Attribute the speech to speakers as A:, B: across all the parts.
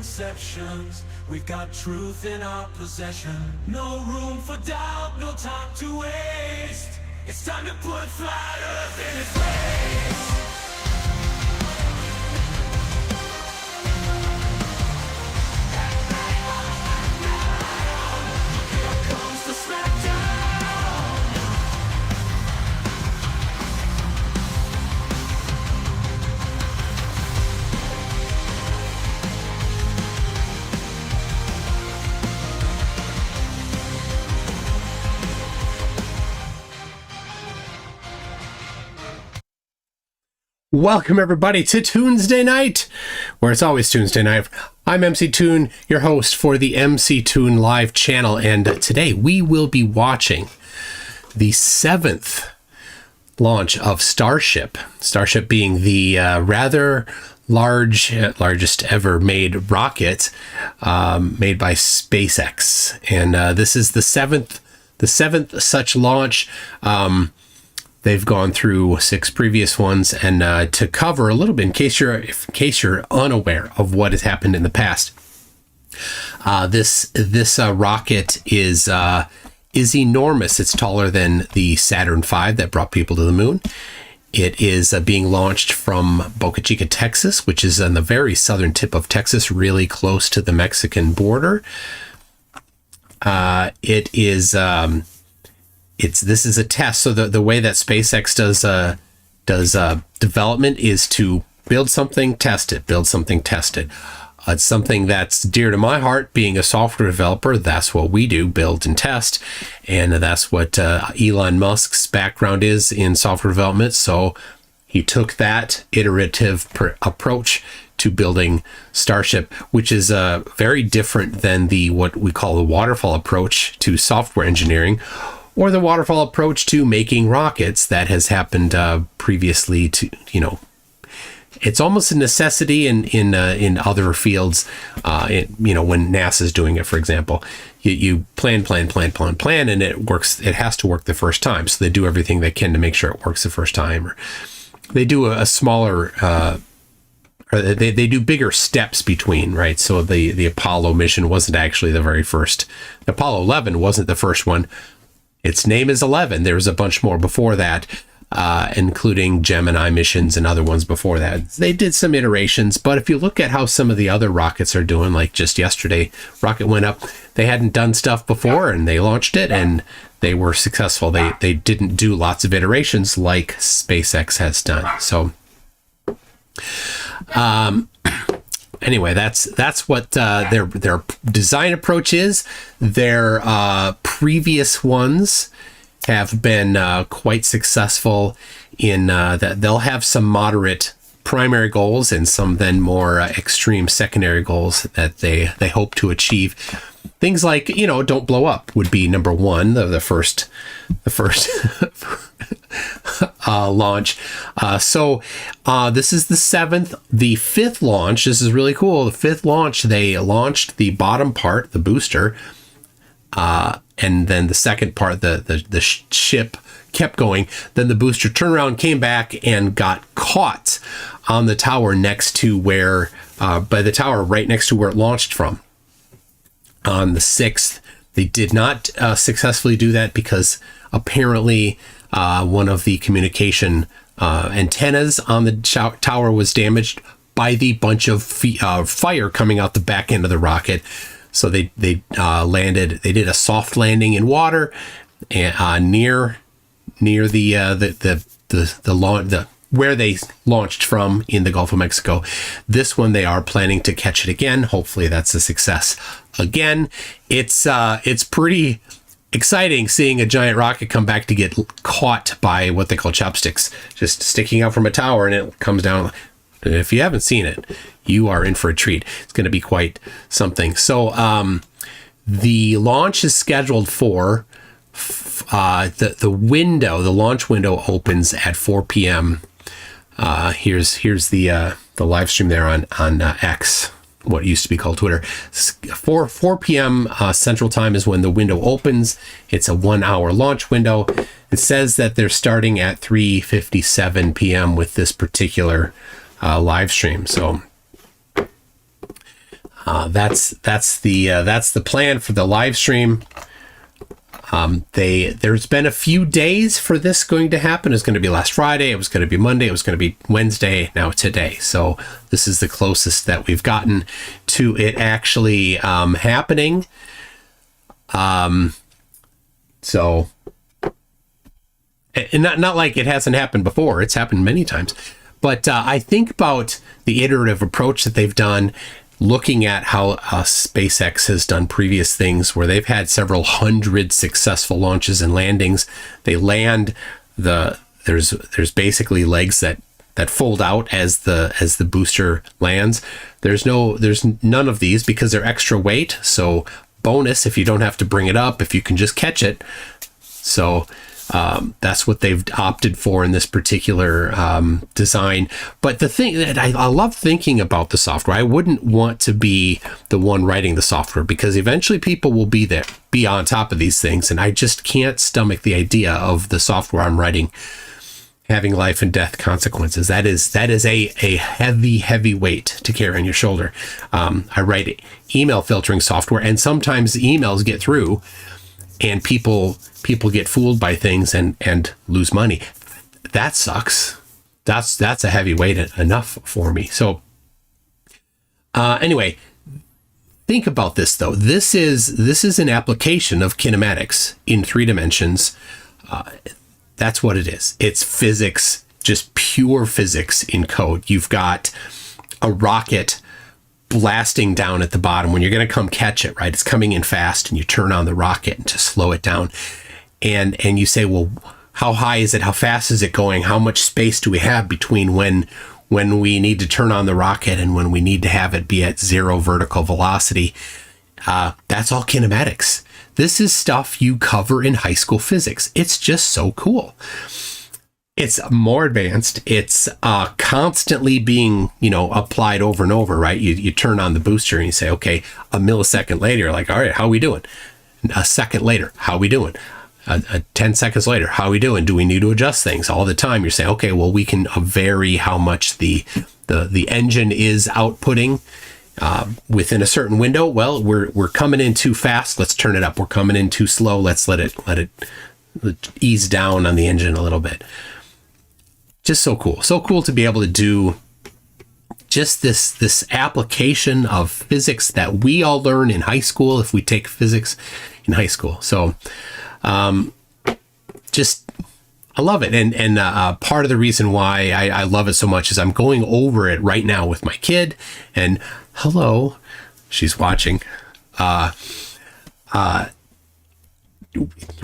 A: misconceptions. We've got truth in our possession. No room for doubt, no time to waste. It's time to put flat earth in its place.
B: Welcome everybody to Tuesday Night, where it's always Tuesday night. I'm MC Toon, your host for the MC Toon Live channel, and today we will be watching the 7th launch of Starship. Starship being the rather largest ever made rocket made by SpaceX, and this is the seventh such launch. They've gone through 6 previous ones, and to cover a little bit, in case you're unaware of what has happened in the past, this rocket is enormous. It's taller than the Saturn V that brought people to the moon. It is being launched from Boca Chica, Texas, which is on the very southern tip of Texas, really close to the Mexican border. This is a test. So the way that SpaceX does development is to build something, test it, build something, test it. It's something that's dear to my heart. Being a software developer, that's what we do, build and test. And that's what Elon Musk's background is in software development. So he took that iterative approach to building Starship, which is very different than what we call the waterfall approach to software engineering, or the waterfall approach to making rockets that has happened previously. To it's almost a necessity in other fields. When NASA's doing it, for example, you plan, and it works. It has to work the first time, so they do everything they can to make sure it works the first time. Or they do a smaller, or they do bigger steps between, right? So the Apollo mission wasn't actually the very first. Apollo 11 wasn't the first one. Its name is 11. There was a bunch more before that, including Gemini missions and other ones before that. They did some iterations, but if you look at how some of the other rockets are doing, like just yesterday, rocket went up. They hadn't done stuff before, and they launched it, and they were successful. They didn't do lots of iterations like SpaceX has done. So, anyway, that's what their design approach is. Their previous ones have been quite successful in that they'll have some moderate primary goals and some then more extreme secondary goals that they hope to achieve. Things like, don't blow up would be number one, the first launch. So this is the 7th. The 5th launch, this is really cool. The 5th launch, they launched the bottom part, the booster, and then the second part, the ship kept going. Then the booster turned around, came back, and got caught on the tower next to where, by the tower right next to where it launched from. On the 6th, they did not successfully do that because apparently one of the communication antennas on the tower was damaged by the bunch of fire coming out the back end of the rocket. So they landed. They did a soft landing in water near the where they launched from in the Gulf of Mexico. This one, they are planning to catch it again. Hopefully that's a success again. It's pretty exciting seeing a giant rocket come back to get caught by what they call chopsticks, just sticking out from a tower, and it comes down. If you haven't seen it, you are in for a treat. It's going to be quite something. So the launch is scheduled for the launch window opens at 4 p.m. Here's the live stream there on X, what used to be called Twitter. 4 p.m. Central Time is when the window opens. It's a 1-hour launch window. It says that they're starting at 3:57 p.m. with this particular live stream. So That's the plan for the live stream. There's been a few days for this going to happen. It's going to be last Friday. It was going to be Monday. It was going to be Wednesday. Now today. So this is the closest that we've gotten to it actually happening. So, and not like it hasn't happened before. It's happened many times. But I think about the iterative approach that they've done, looking at how SpaceX has done previous things where they've had several hundred successful launches and landings. They land there's basically legs that fold out as the booster lands. There's none of these because they're extra weight. So bonus if you don't have to bring it up, if you can just catch it. So that's what they've opted for in this particular design. But the thing that I love thinking about the software, I wouldn't want to be the one writing the software because eventually people will be on top of these things. And I just can't stomach the idea of the software I'm writing having life and death consequences. That is a heavy weight to carry on your shoulder. I write email filtering software, and sometimes the emails get through and people get fooled by things and lose money. That sucks. That's a heavy weight enough for me. So anyway, think about this though. This is an application of kinematics in 3 dimensions. That's what it is. It's physics, just pure physics in code. You've got a rocket blasting down at the bottom when you're going to come catch it, right? It's coming in fast and you turn on the rocket to slow it down. And you say, well, how high is it? How fast is it going? How much space do we have between when we need to turn on the rocket and when we need to have it be at 0 vertical velocity? That's all kinematics. This is stuff you cover in high school physics. It's just so cool. It's more advanced. It's constantly being, applied over and over, right? You turn on the booster and you say, okay, a millisecond later, you're like, all right, how are we doing? A second later, how are we doing? 10 seconds later, how are we doing? Do we need to adjust things? All the time you're saying, okay, well, we can vary how much the engine is outputting within a certain window. Well, we're coming in too fast. Let's turn it up. We're coming in too slow. Let's let it ease down on the engine a little bit. Just so cool. So cool to be able to do just this application of physics that we all learn in high school if we take physics in high school. So I love it. And part of the reason why I love it so much is I'm going over it right now with my kid. And hello, she's watching.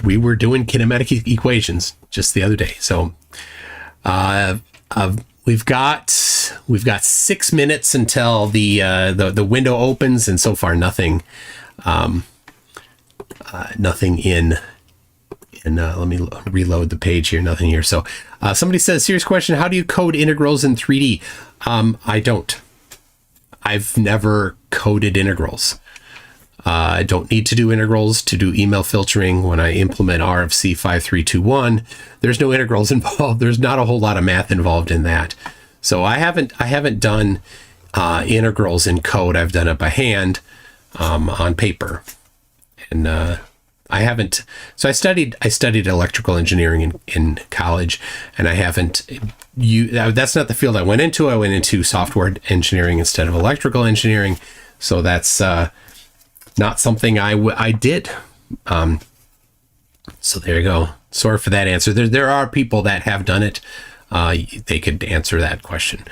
B: We were doing kinematic equations just the other day. So we've got 6 minutes until the window opens, and so far nothing in let me reload the page here. Nothing here. So somebody says, serious question, how do you code integrals in 3D? I don't. I've never coded integrals. I don't need to do integrals to do email filtering. When I implement RFC 5321, there's no integrals involved. There's not a whole lot of math involved in that. So I haven't done integrals in code. I've done it by hand on paper, and I haven't. So I studied electrical engineering in college, and I haven't. That's not the field I went into. I went into software engineering instead of electrical engineering. So that's not something I did. So there you go. Sorry for that answer. There are people that have done it. They could answer that question.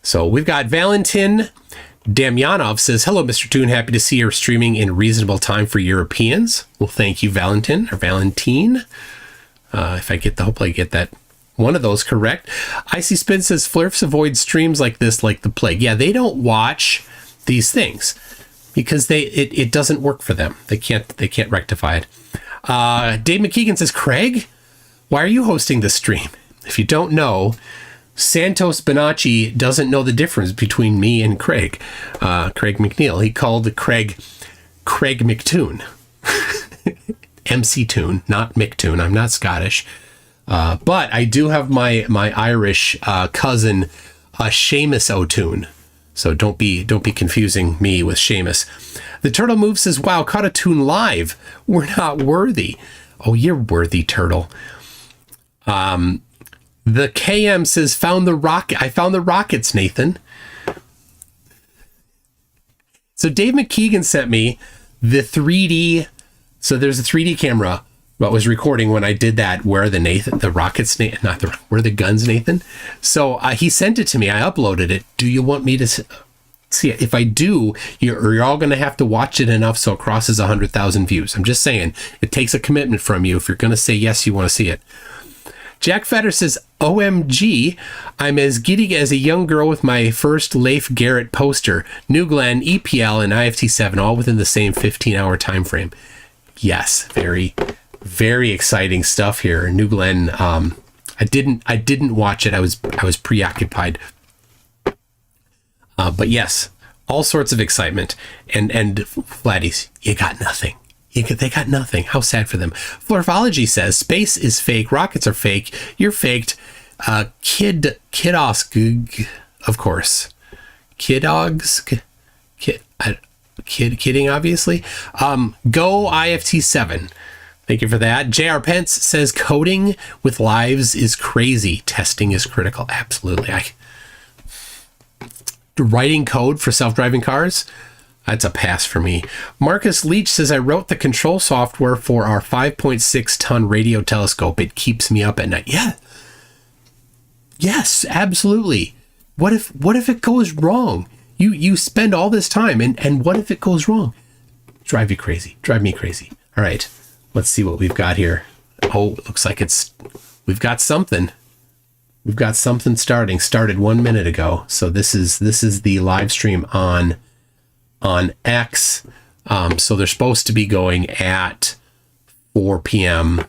B: So we've got Valentin Damyanov says, hello, Mr. Toon. Happy to see you're streaming in reasonable time for Europeans. Well, thank you, Valentin or Valentine. Hopefully I get that one of those correct. Icy Spin says, Flurfs avoid streams like this like the plague. Yeah, they don't watch these things because it doesn't work for them. They can't rectify it. Dave McKeegan says, Craig, why are you hosting this stream? If you don't know, Santos Bonacci doesn't know the difference between me and Craig. Craig McNeil. He called Craig McToon. MC Toon, not McToon. I'm not Scottish. But I do have my Irish cousin, Seamus O'Toole. So don't be confusing me with Seamus. The Turtle Move says, wow, caught a tune live. We're not worthy. Oh, you're worthy, Turtle. The KM says, found the rocket. I found the rockets, Nathan. So Dave McKeegan sent me the 3D. So there's a 3D camera that was recording when I did that. Where are the rockets, Nathan? Where are the guns, Nathan? So he sent it to me. I uploaded it. Do you want me to see it? If I do, you're all going to have to watch it enough so it crosses 100,000 views. I'm just saying, it takes a commitment from you. If you're going to say yes, you want to see it. Jack Fetter says, OMG, I'm as giddy as a young girl with my first Leif Garrett poster. New Glenn, EPL, and IFT7 all within the same 15-hour time frame. Yes, very, very exciting stuff here. New Glenn, I didn't watch it. I was preoccupied. But yes, all sorts of excitement. And Flatties, you got nothing. They got nothing. How sad for them. Florphology says, space is fake. Rockets are fake. You're faked. Kidosk, of course. Kidding, obviously. Go IFT7. Thank you for that. JR Pence says, coding with lives is crazy. Testing is critical. Absolutely. Writing code for self-driving cars? That's a pass for me. Marcus Leach says, I wrote the control software for our 5.6 ton radio telescope. It keeps me up at night. Yeah. Yes, absolutely. What if it goes wrong? You spend all this time and what if it goes wrong? Drive me crazy. All right. Let's see what we've got here. Oh, it looks like we've got something. We've got something started 1 minute ago. So this is the live stream on X. So they're supposed to be going at 4 p.m.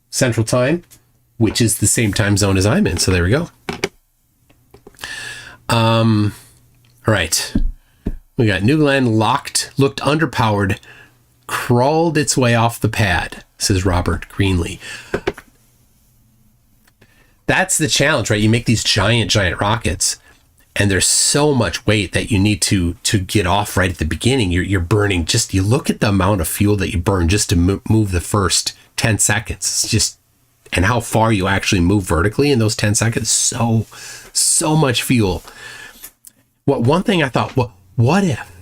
B: Central Time, which is the same time zone as I'm in. So there we go. All right. We got New Glenn looked underpowered, crawled its way off the pad, says Robert Greenlee. That's the challenge, right? You make these giant rockets, and there's so much weight that you need to get off right at the beginning. You're burning you look at the amount of fuel that you burn just to move the first 10 seconds. It's just, and how far you actually move vertically in those 10 seconds. So much fuel. One thing I thought, what if,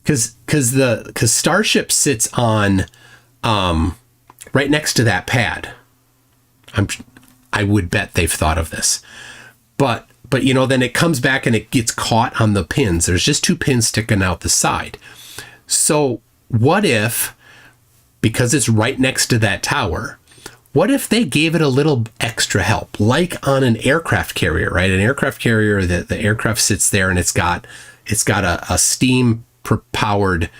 B: because Starship sits on, right next to that pad. I would bet they've thought of this, but then it comes back and it gets caught on the pins. There's just 2 pins sticking out the side. So what if, because it's right next to that tower, what if they gave it a little extra help, like on an aircraft carrier, right? An aircraft carrier, the aircraft sits there and it's got a steam powered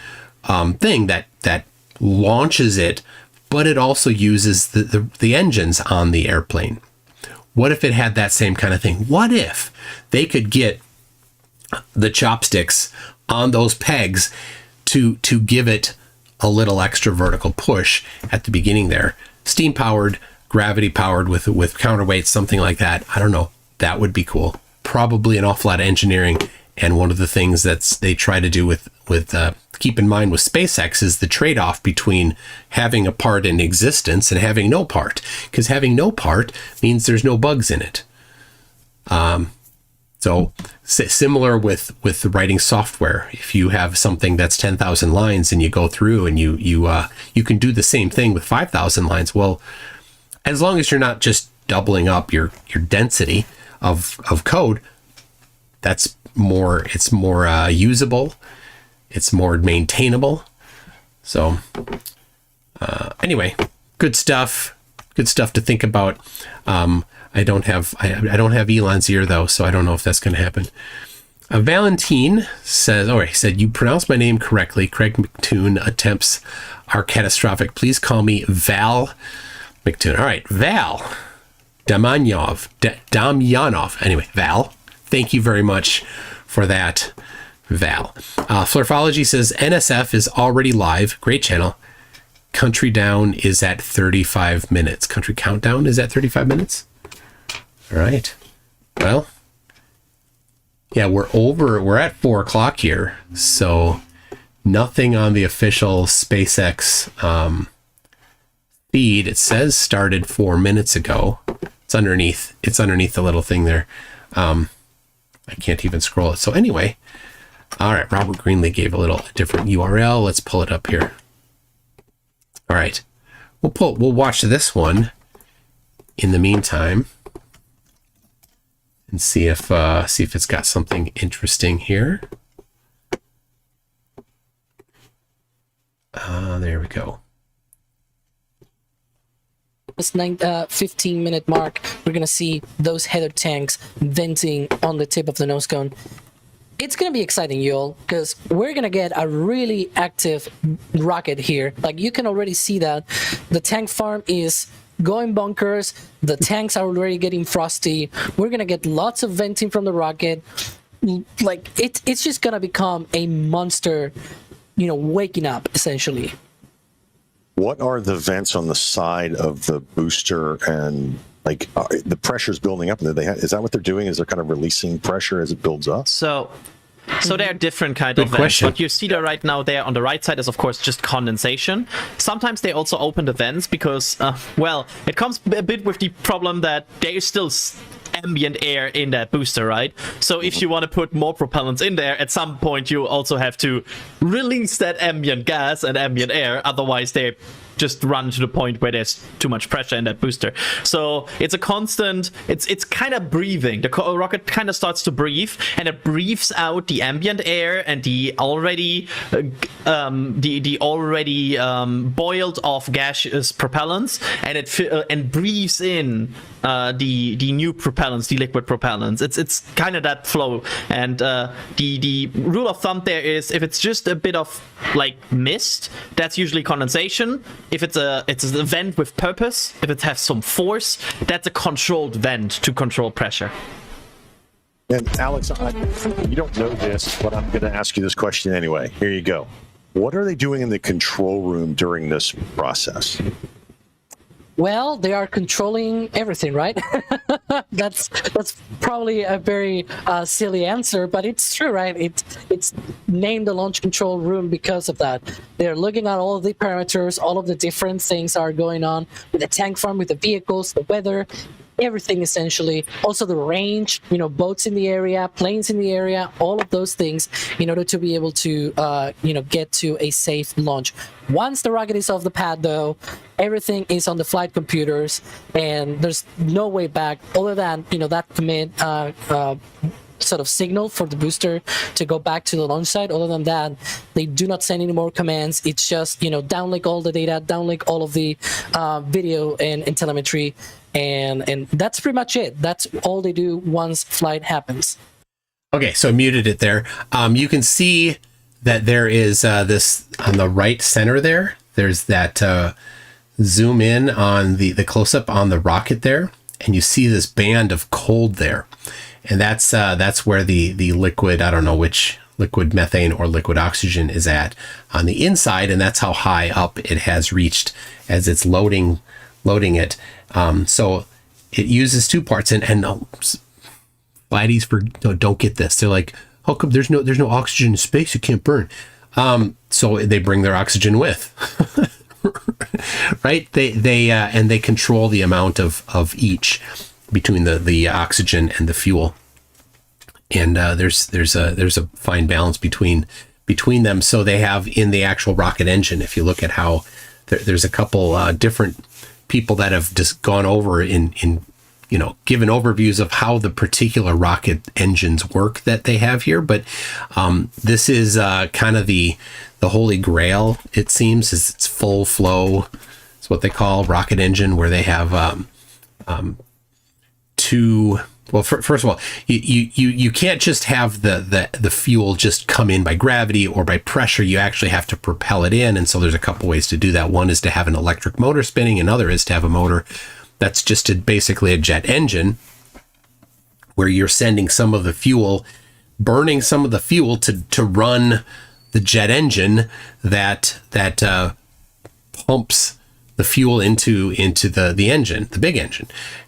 B: thing that launches it, but it also uses the engines on the airplane. What if it had that same kind of thing? What if they could get the chopsticks on those pegs to give it a little extra vertical push at the beginning there? Steam powered, gravity powered with counterweights, something like that. I don't know. That would be cool. Probably an awful lot of engineering. And one of the things they try to do with keep in mind with SpaceX is the trade-off between having a part in existence and having no part, because having no part means there's no bugs in it. So similar with writing software, if you have something that's 10,000 lines and you go through and you can do the same thing with 5,000 lines. Well, as long as you're not just doubling up your density of code, it's more usable. It's more maintainable. So anyway, good stuff to think about. I don't have Elon's ear though, so I don't know if that's going to happen. Valentine says, he said, you pronounced my name correctly. Craig McToon attempts are catastrophic. Please call me Val McToon. All right, Val Damyanov. Anyway, Val, thank you very much for that, Val. Florphology says, NSF is already live. Great channel. Country Down is at 35 minutes. Country Countdown is at 35 minutes. All right. Well, Yeah, we're at 4 o'clock here, so nothing on the official SpaceX feed. It says started 4 minutes ago. It's underneath the little thing there. I can't even scroll it. So anyway, all right, Robert Greenlee gave a different URL. Let's pull it up here. All right, we'll watch this one in the meantime and see if it's got something interesting here. There we go.
C: This 15-minute mark, we're gonna see those header tanks venting on the tip of the nose cone. It's gonna be exciting, y'all, because we're gonna get a really active rocket here. Like, you can already see that the tank farm is going bonkers. The tanks are already getting frosty. We're gonna get lots of venting from the rocket. Like, it's just gonna become a monster, waking up essentially.
D: What are the vents on the side of the booster, and like the pressure's building up? And is that what they're doing? Is they're kind of releasing pressure as it builds up?
E: So there are different kind of vents.
B: Question.
E: What you see there right now there on the right side is, of course, just condensation. Sometimes they also open the vents because, it comes a bit with the problem that there is still ambient air in that booster, right? So if you want to put more propellants in there, at some point you also have to release that ambient gas and ambient air, otherwise they just run to the point where there's too much pressure in that booster. So it's a constant, it's kind of breathing. The rocket kind of starts to breathe, and it breathes out the ambient air and the already boiled off gaseous propellants, and it breathes in the new propellants, the liquid propellants. It's kind of that flow. And the rule of thumb there is, if it's just a bit of like mist, that's usually condensation. If it's a vent with purpose, if it has some force, that's a controlled vent to control pressure.
D: And Alex, you don't know this, but I'm going to ask you this question anyway. Here you go. What are they doing in the control room during this process?
C: Well, they are controlling everything, right? That's probably a very silly answer, but it's true, right? It's named the launch control room because of that. They're looking at all of the parameters, all of the different things are going on with the tank farm, with the vehicles, the weather, everything essentially. Also the range, boats in the area, planes in the area, all of those things in order to be able to, get to a safe launch. Once the rocket is off the pad, though, everything is on the flight computers, and there's no way back other than, that commit sort of signal for the booster to go back to the launch site. Other than that, they do not send any more commands. It's just, downlink all the data, downlink all of the video and telemetry, and that's pretty much it. That's all they do once flight happens.
B: Okay, so I muted it there. You can see that there is this on the right center there. There's that zoom in on the close-up on the rocket there, and you see this band of cold there. And that's where the liquid, I don't know which liquid methane or liquid oxygen is at on the inside, and that's how high up it has reached as it's loading it. So it uses two parts, and flighties don't get this. They're like, how come there's no oxygen in space? You can't burn. So they bring their oxygen with, right? They control the amount of each between the oxygen and the fuel, and there's a fine balance between them. So they have in the actual rocket engine, if you look at how there's a couple different people that have just gone over in given overviews of how the particular rocket engines work that they have here. But this is kind of the holy grail, it seems, is it's full flow. It's what they call rocket engine, where they have two. Well, first of all, you can't just have the fuel just come in by gravity or by pressure. You actually have to propel it in, and so there's a couple ways to do that. One is to have an electric motor spinning. Another is to have a motor that's just basically a jet engine, where you're sending some of the fuel, burning some of the fuel to run the jet engine that pumps the fuel into the engine, the big engine.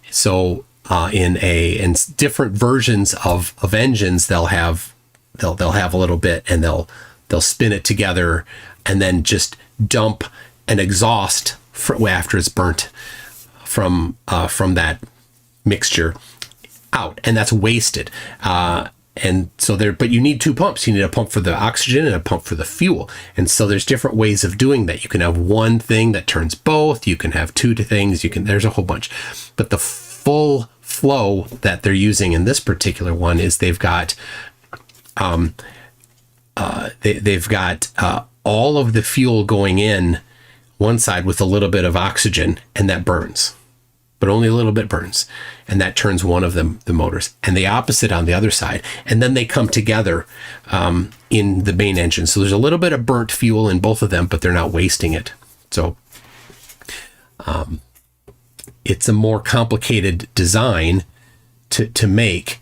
B: So in different versions of engines. They'll have a little bit, and they'll spin it together, and then just dump an exhaust after it's burnt from that mixture out, and that's wasted. And so but you need two pumps. You need a pump for the oxygen and a pump for the fuel. And so there's different ways of doing that. You can have one thing that turns both. You can have two things. There's a whole bunch. But the full flow that they're using in this particular one is they've got all of the fuel going in one side with a little bit of oxygen, and that burns. But only a little bit burns, and that turns one of the motors, and the opposite on the other side, and then they come together in the main engine. So there's a little bit of burnt fuel in both of them, but they're not wasting it. So it's a more complicated design to make,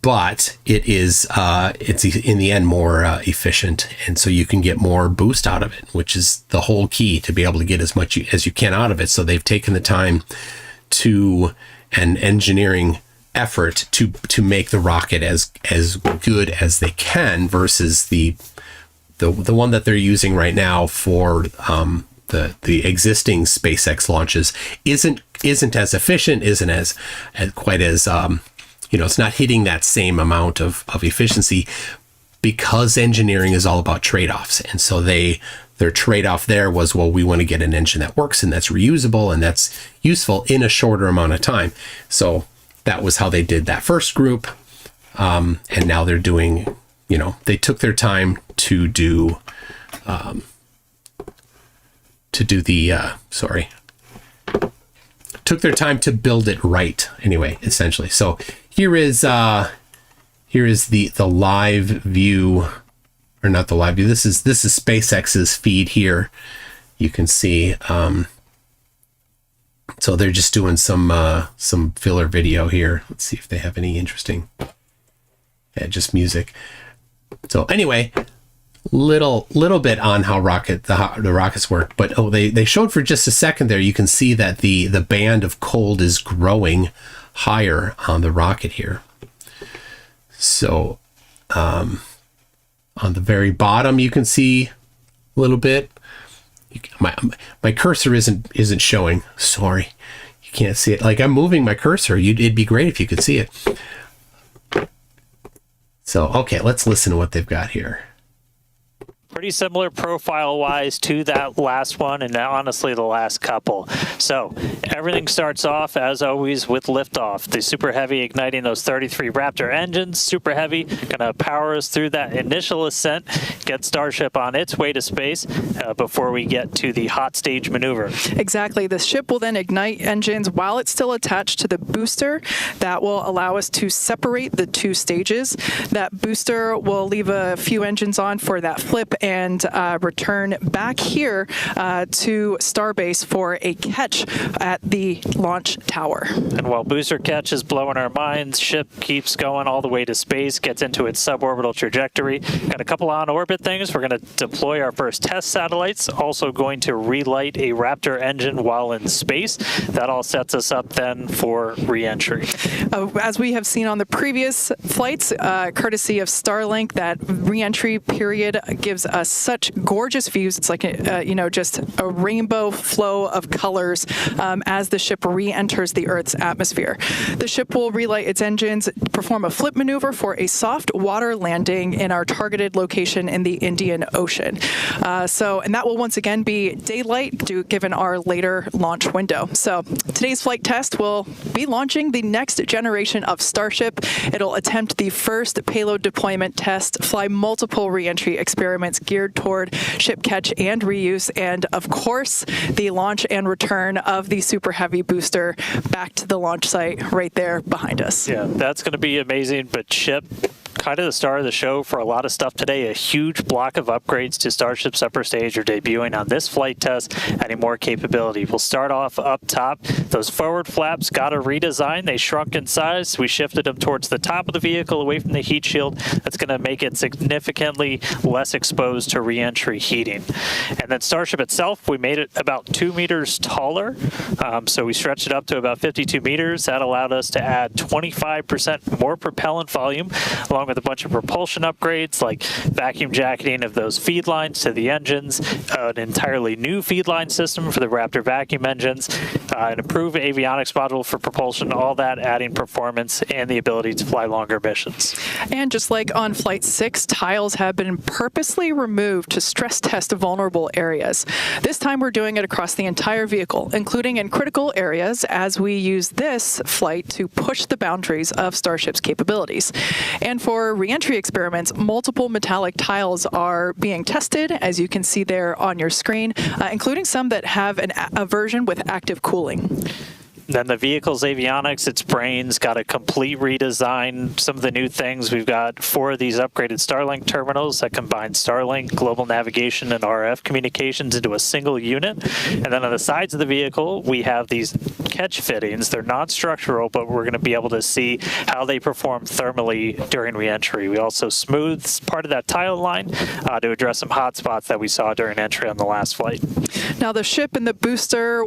B: but it's in the end more efficient, and so you can get more boost out of it, which is the whole key, to be able to get as much as you can out of it. So they've taken the time to an engineering effort to make the rocket as good as they can, versus the one that they're using right now for the existing SpaceX launches isn't as efficient, isn't as quite as it's not hitting that same amount of efficiency, because engineering is all about trade-offs. And so their trade-off there was, well, we want to get an engine that works and that's reusable and that's useful in a shorter amount of time. So that was how they did that first group. And now they're doing, they took their time to do took their time to build it right, anyway, essentially. So here is the live view, or not the live view. This is SpaceX's feed here. You can see. So they're just doing some filler video here. Let's see if they have any interesting. Yeah, just music. So anyway, little bit on how the rockets work, but they showed for just a second there. You can see that the band of cold is growing higher on the rocket here. So on the very bottom, you can see a little bit. My cursor isn't showing. Sorry, you can't see it. Like, I'm moving my cursor. It'd be great if you could see it. So okay, let's listen to what they've got here.
F: Pretty similar profile-wise to that last one, and honestly the last couple. So everything starts off, as always, with liftoff. The Super Heavy igniting those 33 Raptor engines. Super Heavy gonna power us through that initial ascent, get Starship on its way to space before we get to the hot stage maneuver.
G: Exactly. The ship will then ignite engines while it's still attached to the booster. That will allow us to separate the two stages. That booster will leave a few engines on for that flip and return back here to Starbase for a catch at the launch tower.
F: And while booster catch is blowing our minds, ship keeps going all the way to space, gets into its suborbital trajectory. Got a couple on-orbit things. We're going to deploy our first test satellites. Also going to relight a Raptor engine while in space. That all sets us up then for re-entry.
G: As we have seen on the previous flights, courtesy of Starlink, that re-entry period gives us such gorgeous views. It's like just a rainbow flow of colors as the ship re-enters the Earth's atmosphere. The ship will relight its engines, perform a flip maneuver for a soft water landing in our targeted location in the Indian Ocean. And that will once again be daylight given our later launch window. So today's flight test will be launching the next generation of Starship. It'll attempt the first payload deployment test, fly multiple re-entry experiments geared toward ship catch and reuse, and of course the launch and return of the Super Heavy booster back to the launch site right there behind us.
F: Yeah, that's going to be amazing, but ship kind of the star of the show for a lot of stuff today. A huge block of upgrades to Starship's upper stage are debuting on this flight test, adding more capability. We'll start off up top. Those forward flaps got a redesign. They shrunk in size. We shifted them towards the top of the vehicle, away from the heat shield. That's going to make it significantly less exposed to re-entry heating. And then Starship itself, we made it about 2 meters taller. So we stretched it up to about 52 meters. That allowed us to add 25% more propellant volume, along with a bunch of propulsion upgrades like vacuum jacketing of those feed lines to the engines, an entirely new feed line system for the Raptor vacuum engines, an improved avionics module for propulsion, all that adding performance and the ability to fly longer missions.
G: And just like on Flight 6, tiles have been purposely removed to stress test vulnerable areas. This time we're doing it across the entire vehicle, including in critical areas, as we use this flight to push the boundaries of Starship's capabilities. And for re-entry experiments, multiple metallic tiles are being tested, as you can see there on your screen, including some that have a version with active cooling.
F: Then the vehicle's avionics, its brains, got a complete redesign. Some of the new things, we've got 4 of these upgraded Starlink terminals that combine Starlink, global navigation, and RF communications into a single unit. And then on the sides of the vehicle, we have these catch fittings. They're non-structural, but we're going to be able to see how they perform thermally during re-entry. We also smoothed part of that tile line to address some hot spots that we saw during entry on the last flight.
G: Now, the ship and the booster,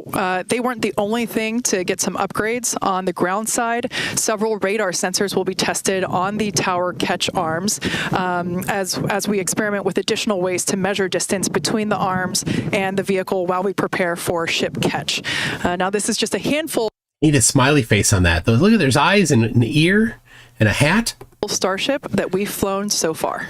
G: they weren't the only thing to get some upgrades on the ground side. Several radar sensors will be tested on the tower catch arms as we experiment with additional ways to measure distance between the arms and the vehicle while we prepare for ship catch. Now, this is just a handful.
B: Need a smiley face on that. Look at there's eyes and an ear and a hat.
G: Starship that we've flown so far.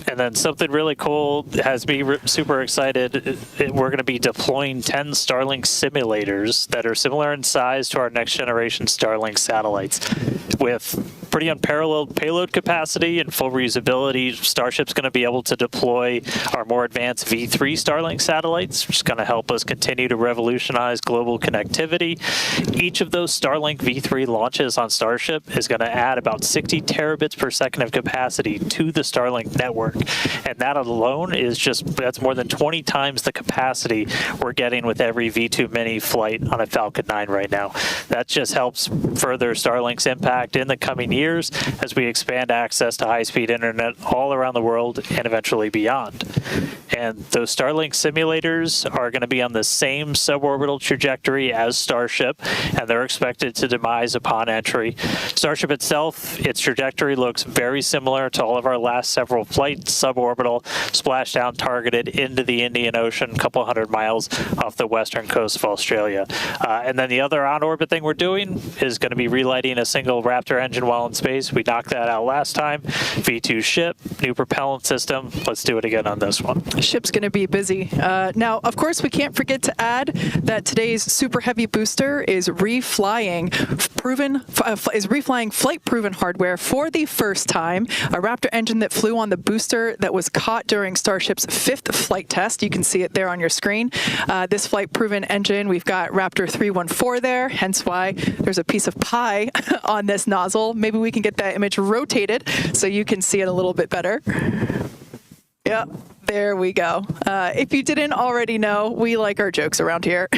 F: And then something really cool has me super excited. We're going to be deploying 10 Starlink simulators that are similar in size to our next generation Starlink satellites. With pretty unparalleled payload capacity and full reusability, Starship's going to be able to deploy our more advanced V3 Starlink satellites, which is going to help us continue to revolutionize global connectivity. Each of those Starlink V3 launches on Starship is going to add about 60 terabits per second of capacity to the Starlink network. And that alone that's more than 20 times the capacity we're getting with every V2 Mini flight on a Falcon 9 right now. That just helps further Starlink's impact in the coming years as we expand access to high-speed internet all around the world and eventually beyond. And those Starlink simulators are going to be on the same suborbital trajectory as Starship, and they're expected to demise upon entry. Starship itself, its trajectory looks very similar to all of our last several flights, suborbital, splashdown targeted into the Indian Ocean, a couple hundred miles off the western coast of Australia. And then the other on-orbit thing we're doing is going to be relighting a single Raptor engine while in space. We knocked that out last time. V2 ship, new propellant system. Let's do it again on this one.
G: Ship's going to be busy. Now, of course, we can't forget to add that today's Super Heavy booster is reflying flight-proven hardware for the first time. A Raptor engine that flew on the booster that was caught during Starship's 5th flight test. You can see it there on your screen. This flight-proven engine, we've got Raptor 314 there, hence why there's a piece of pie on this nozzle. Maybe we can get that image rotated so you can see it a little bit better. Yep. There we go. If you didn't already know, we like our jokes around here.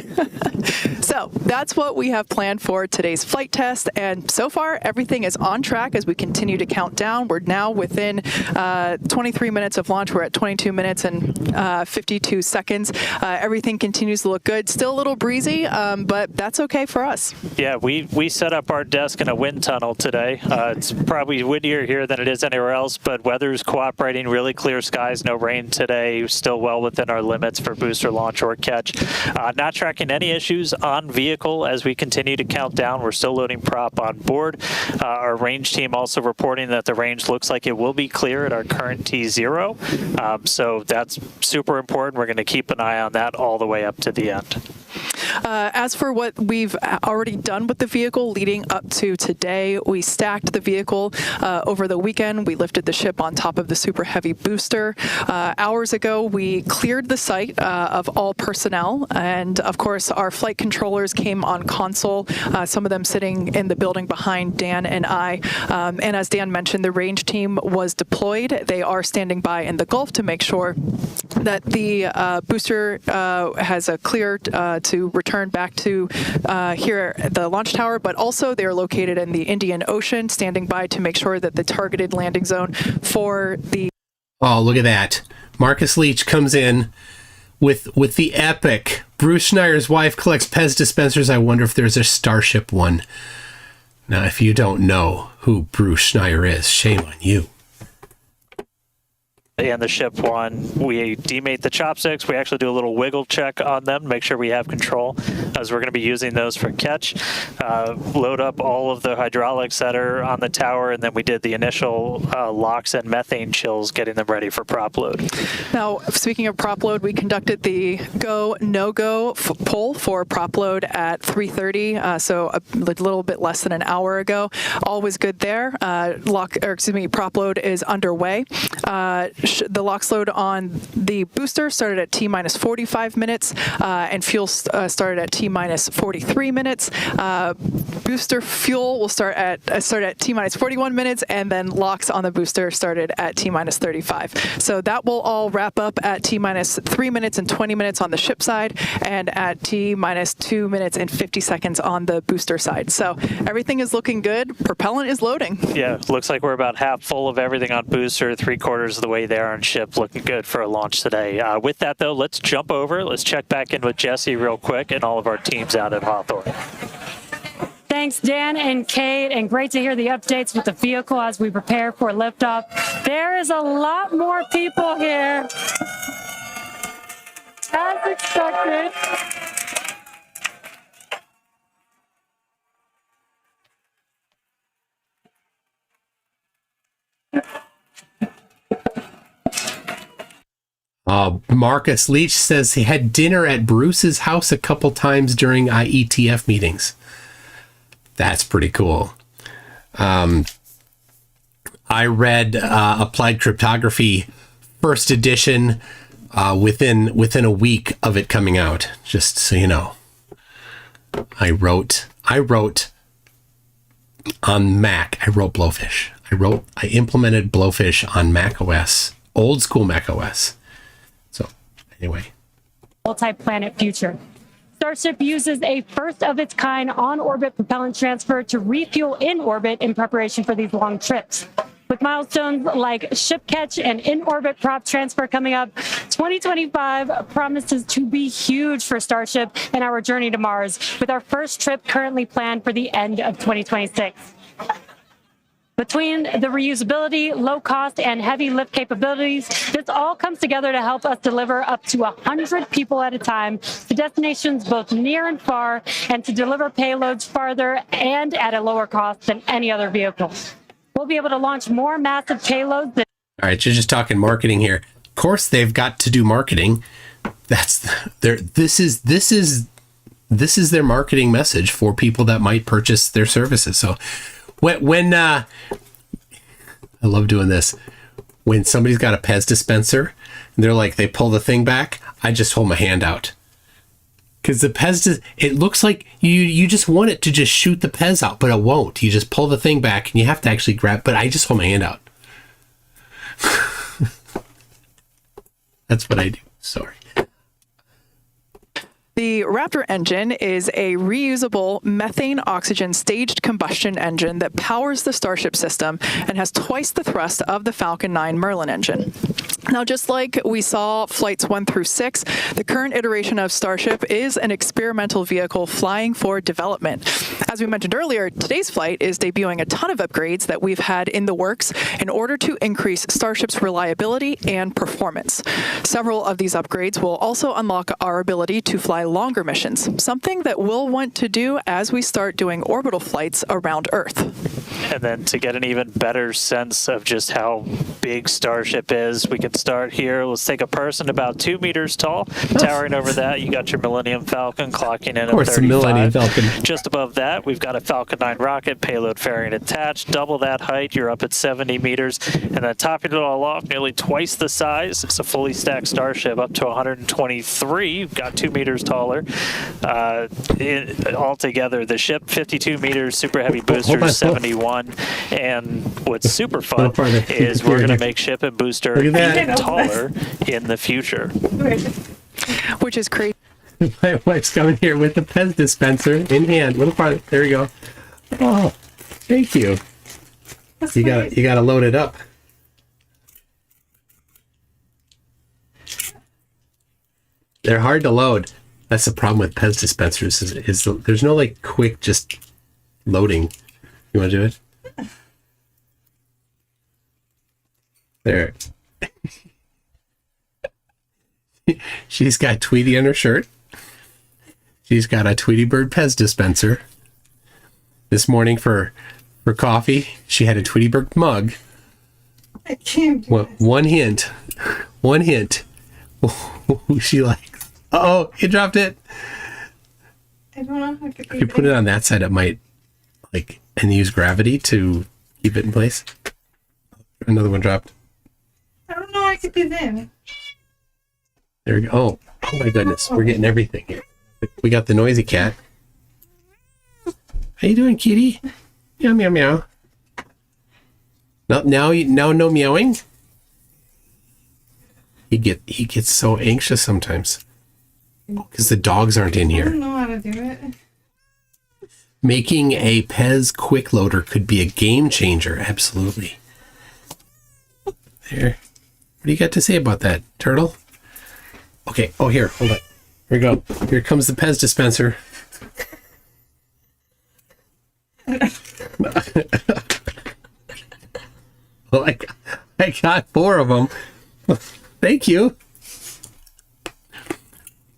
G: So that's what we have planned for today's flight test. And so far, everything is on track as we continue to count down. We're now within 23 minutes of launch. We're at 22 minutes and 52 seconds. Everything continues to look good. Still a little breezy, but that's okay for us.
F: Yeah, we set up our desk in a wind tunnel today. It's probably windier here than it is anywhere else, but weather's cooperating, really clear skies, no rain today, still well within our limits for booster launch or catch. Not tracking any issues on vehicle as we continue to count down. We're still loading prop on board. Our range team also reporting that the range looks like it will be clear at our current T0. So that's super important. We're going to keep an eye on that all the way up to the end.
G: As for what we've already done with the vehicle leading up to today, we stacked the vehicle over the weekend. We lifted the ship on top of the Super Heavy booster. Hours ago, we cleared the site of all personnel, and of course, our flight controllers came on console, some of them sitting in the building behind Dan and I. And as Dan mentioned, the range team was deployed. They are standing by in the Gulf to make sure that the booster has a clear to return back to here at the launch tower, but also they're located in the Indian Ocean, standing by to make sure that the targeted landing zone for the...
B: Oh, look at that. Marcus Leach comes in with the epic Bruce Schneier's wife collects Pez dispensers. I wonder if there's a Starship one. Now, if you don't know who Bruce Schneier is, shame on you.
F: And the ship one, we demate the chopsticks. We actually do a little wiggle check on them, make sure we have control, as we're going to be using those for catch. Load up all of the hydraulics that are on the tower, and then we did the initial locks and methane chills, getting them ready for prop load.
G: Now, speaking of prop load, we conducted the go, no-go poll for prop load at 3:30, so a little bit less than an hour ago. All was good there. Prop load is underway. The LOX load on the booster started at T-minus 45 minutes, and fuel started at T-minus 43 minutes. Booster fuel will start at T-minus 41 minutes, and then LOX on the booster started at T-minus 35. So that will all wrap up at T-minus 3 minutes and 20 minutes on the ship side, and at T-minus 2 minutes and 50 seconds on the booster side. So everything is looking good. Propellant is loading.
F: Yeah, looks like we're about half full of everything on booster, 3/4 of the way there on ship, looking good for a launch today. With that, though, let's jump over. Let's check back in with Jesse real quick and all of our teams out at Hawthorne.
H: Thanks, Dan and Kate, and great to hear the updates with the vehicle as we prepare for liftoff. There is a lot more people here, as expected.
B: Marcus Leach says he had dinner at Bruce's house a couple times during IETF meetings. That's pretty cool. I read Applied Cryptography first edition within a week of it coming out, just so you know. I wrote on Mac. I wrote Blowfish. I implemented Blowfish on Mac OS, old school Mac OS. So anyway.
H: Multi-planet future. Starship uses a first-of-its-kind on-orbit propellant transfer to refuel in orbit in preparation for these long trips. With milestones like ship catch and in-orbit prop transfer coming up, 2025 promises to be huge for Starship and our journey to Mars, with our first trip currently planned for the end of 2026. Between the reusability, low cost, and heavy lift capabilities, this all comes together to help us deliver up to 100 people at a time to destinations both near and far, and to deliver payloads farther and at a lower cost than any other vehicle. We'll be able to launch more massive payloads.
B: All right, you're just talking marketing here. Of course, they've got to do marketing. This is their marketing message for people that might purchase their services. So when I love doing this, when somebody's got a Pez dispenser and they pull the thing back, I just hold my hand out. Because the Pez, it looks like you just want it to just shoot the Pez out, but it won't. You just pull the thing back and you have to actually grab, but I just hold my hand out. That's what I do. Sorry.
G: The Raptor engine is a reusable methane-oxygen staged combustion engine that powers the Starship system and has twice the thrust of the Falcon 9 Merlin engine. Now, just like we saw flights 1 through 6, the current iteration of Starship is an experimental vehicle flying for development. As we mentioned earlier, today's flight is debuting a ton of upgrades that we've had in the works in order to increase Starship's reliability and performance. Several of these upgrades will also unlock our ability to fly longer missions, something that we'll want to do as we start doing orbital flights around Earth.
F: And then to get an even better sense of just how big Starship is, we can start here. Let's take a person about 2 meters tall. Towering over that, you got your Millennium Falcon clocking in at 35.
B: The Millennium Falcon.
F: Just above that, we've got a Falcon 9 rocket, payload variant attached. Double that height, you're up at 70 meters. And then topping it all off, nearly twice the size. It's a fully stacked Starship up to 123. You've got 2 meters taller. Altogether, the ship 52 meters, super heavy booster 71. And what's super fun is we're going to make ship and booster even taller in the future.
G: Which is crazy.
B: My wife's coming here with the Pez dispenser in hand. Little part. There you go. Oh, thank you. You got to load it up. They're hard to load. That's the problem with Pez dispensers is there's no like quick just loading. You want to do it? There. She's got Tweety on her shirt. She's got a Tweety Bird Pez dispenser. This morning for coffee, she had a Tweety Bird mug.
I: I can't do it.
B: One hint. Who she likes. Uh-oh, you dropped it.
I: I don't know how to
B: If you put it on that side, it might and use gravity to keep it in place. Another one dropped.
I: I don't know how I could do that.
B: There we go. Oh my goodness, we're getting everything here. We got the noisy cat. How you doing, kitty? Meow meow meow. Now no meowing. He gets so anxious sometimes because the dogs aren't in
I: I
B: here.
I: don't know how to do it.
B: Making a Pez quick loader could be a game changer. Absolutely. There. What do you got to say about that, Turtle? Okay. Oh, here. Hold on. Here we go. Here comes the Pez dispenser. Well, I got 4 of them. Thank you.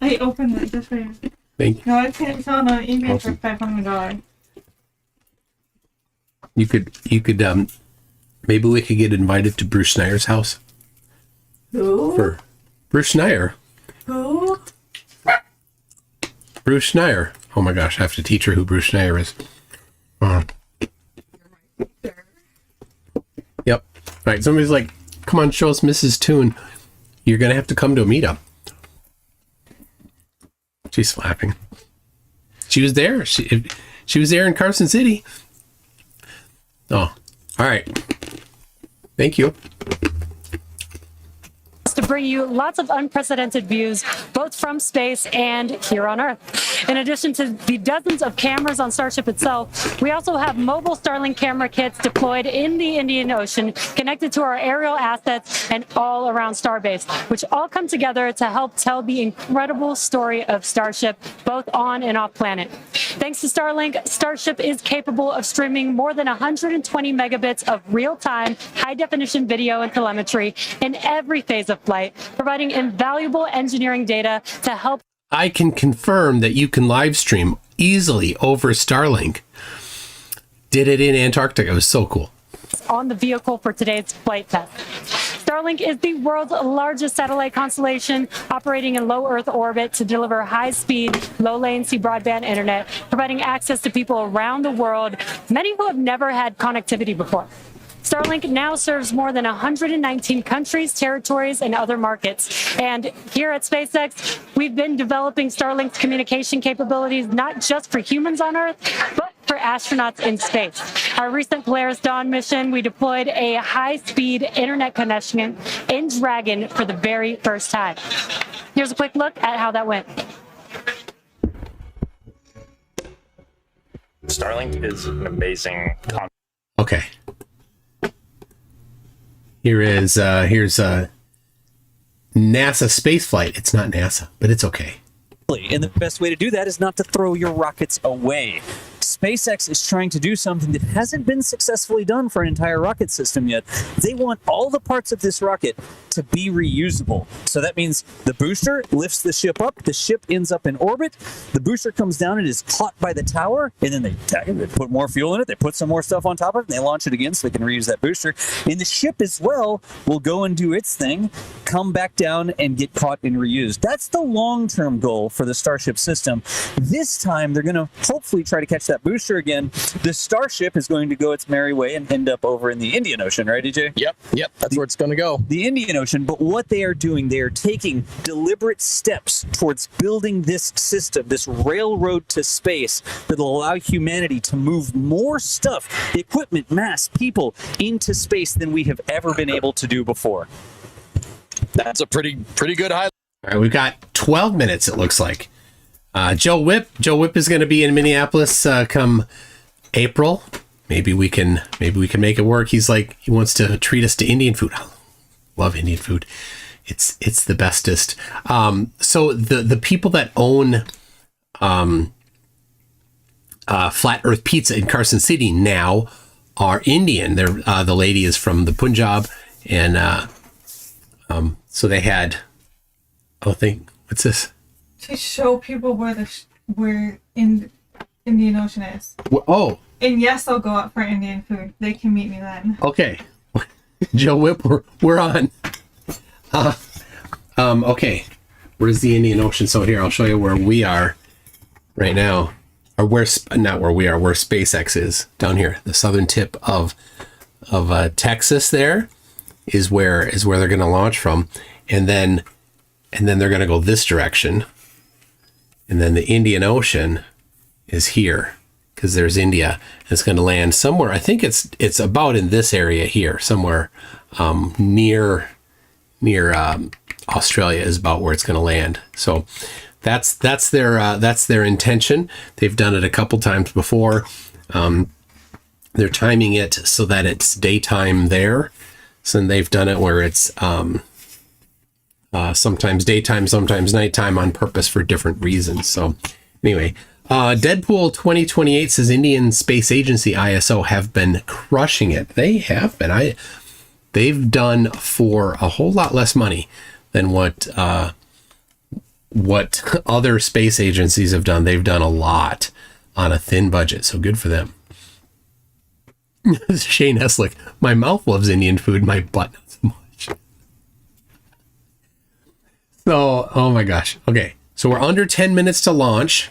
I: I opened it just for you.
B: Thank you.
I: No, I can't sell on eBay
B: Awesome.
I: for $500.
B: You could maybe we could get invited to Bruce Schneier's house.
I: Who?
B: For Bruce Schneier.
I: Who?
B: Bruce Schneier. Oh my gosh, I have to teach her who Bruce Schneier is. Yep. All right, somebody's like, come on, show us Mrs. Toon. You're going to have to come to a meetup. She's flapping. She was there. She was there in Carson City. Oh, all right. Thank you.
H: To bring you lots of unprecedented views, both from space and here on Earth. In addition to the dozens of cameras on Starship itself, we also have mobile Starlink camera kits deployed in the Indian Ocean, connected to our aerial assets and all around Starbase, which all come together to help tell the incredible story of Starship, both on and off planet. Thanks to Starlink, Starship is capable of streaming more than 120 megabits of real-time, high-definition video and telemetry in every phase of flight, providing invaluable engineering data to help.
B: I can confirm that you can live stream easily over Starlink. Did it in Antarctica. It was so cool.
H: On the vehicle for today's flight test. Starlink is the world's largest satellite constellation, operating in low Earth orbit to deliver high-speed, low-latency broadband internet, providing access to people around the world, many who have never had connectivity before. Starlink now serves more than 119 countries, territories, and other markets. And here at SpaceX, we've been developing Starlink's communication capabilities not just for humans on Earth, but for astronauts in space. Our recent Polaris Dawn mission, we deployed a high-speed internet connection in Dragon for the very first time. Here's a quick look at how that went.
J: Starlink is an amazing
B: Okay. Here's NASA spaceflight. It's not NASA, but it's okay.
K: And the best way to do that is not to throw your rockets away. SpaceX is trying to do something that hasn't been successfully done for an entire rocket system yet. They want all the parts of this rocket to be reusable. So that means the booster lifts the ship up, the ship ends up in orbit, the booster comes down and is caught by the tower, and then they tag it, they put more fuel in it, they put some more stuff on top of it, and they launch it again so they can reuse that booster. And the ship as well will go and do its thing, come back down and get caught and reused. That's the long-term goal for the Starship system. This time, they're going to hopefully try to catch that booster again. The Starship is going to go its merry way and end up over in the Indian Ocean, right, DJ?
L: Yep, that's where it's going to go.
K: The Indian Ocean, but what they are doing, they are taking deliberate steps towards building this system, this railroad to space that will allow humanity to move more stuff, equipment, mass, people into space than we have ever been able to do before.
L: That's a pretty good highlight.
B: All right, we've got 12 minutes, it looks like. Joe Whipp is going to be in Minneapolis come April. Maybe we can make it work. He wants to treat us to Indian food. I love Indian food. It's the bestest. So the people that own Flat Earth Pizza in Carson City now are Indian. They're the lady is from the Punjab, and so they had. What's this?
I: To show people where Indian Ocean is.
B: Oh.
I: And yes, I'll go out for Indian food. They can meet me then.
B: Okay. Joe Whipp, we're on. Okay. Where's the Indian Ocean? So here, I'll show you where we are right now. Or not where we are, where SpaceX is. Down here. The southern tip of Texas there is where they're going to launch from. And then they're going to go this direction. And then the Indian Ocean is here because there's India. It's going to land somewhere. I think it's about in this area here, somewhere near Australia is about where it's going to land. So that's their intention. They've done it a couple times before. They're timing it so that it's daytime there. So they've done it where it's sometimes daytime, sometimes nighttime on purpose for different reasons. So anyway, Deadpool 2028 says Indian Space Agency ISO have been crushing it. They have been. They've done for a whole lot less money than what other space agencies have done. They've done a lot on a thin budget. So good for them. Shane Eslick, my mouth loves Indian food, my butt not so much. So, oh my gosh. Okay, so we're under 10 minutes to launch.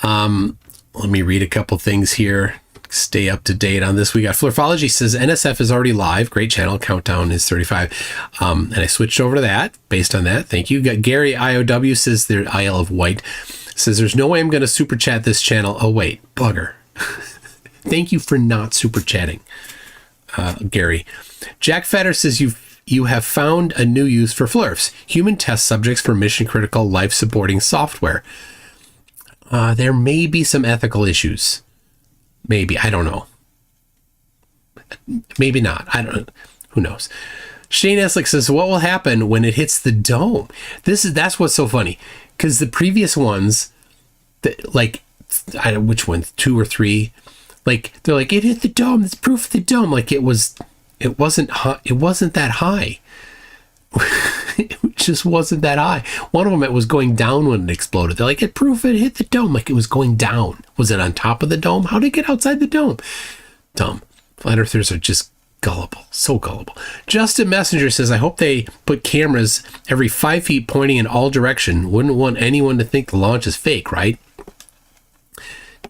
B: Let me read a couple things here. Stay up to date on this. We got Flurfology says NSF is already live. Great channel. Countdown is 35. And I switched over to that based on that. Thank you. Got Gary IOW says they're Isle of Wight. Says there's no way I'm going to super chat this channel. Oh, wait. Bugger. Thank you for not super chatting, Gary. Jack Fetter says you have found a new use for Flurfs. Human test subjects for mission critical life supporting software. There may be some ethical issues. Maybe. I don't know. Maybe not. I don't know. Who knows? Shane Eslick says, what will happen when it hits the dome? That's what's so funny. Because the previous ones, I don't know which one, 2 or 3, they're like, it hit the dome. It's proof of the dome. Like it wasn't that high. It just wasn't that high. One of them, it was going down when it exploded. They're like, it hit the dome. Like it was going down. Was it on top of the dome? How did it get outside the dome? Dumb. Flat earthers are just gullible. So gullible. Justin Messenger says, I hope they put cameras every 5 feet pointing in all direction. Wouldn't want anyone to think the launch is fake, right?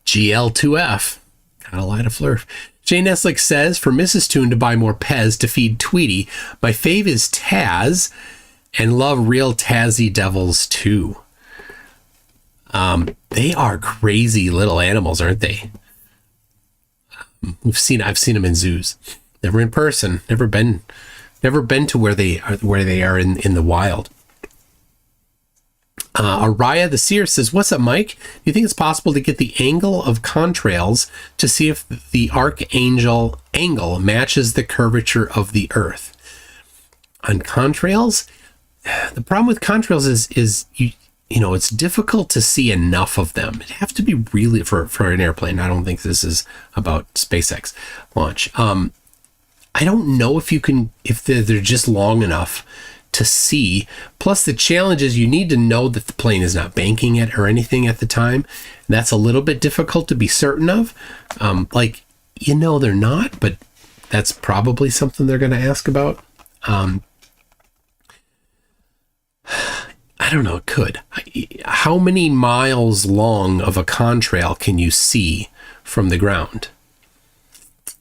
B: GL2F. Gotta lie to Flurf. Jane Eslick says, for Mrs. Toon to buy more Pez to feed Tweety, my fave is Taz, and love real Tazzy devils too. They are crazy little animals, aren't they? I've seen them in zoos. Never in person. Never been to where they are in the wild. Araya the Seer says, what's up, Mike? Do you think it's possible to get the angle of contrails to see if the Archangel angle matches the curvature of the Earth? On contrails, the problem with contrails is it's difficult to see enough of them. It'd have to be really for an airplane. I don't think this is about SpaceX launch. I don't know if they're just long enough to see. Plus, the challenge is you need to know that the plane is not banking it or anything at the time. That's a little bit difficult to be certain of. They're not, but that's probably something they're going to ask about. I don't know. It could. How many miles long of a contrail can you see from the ground?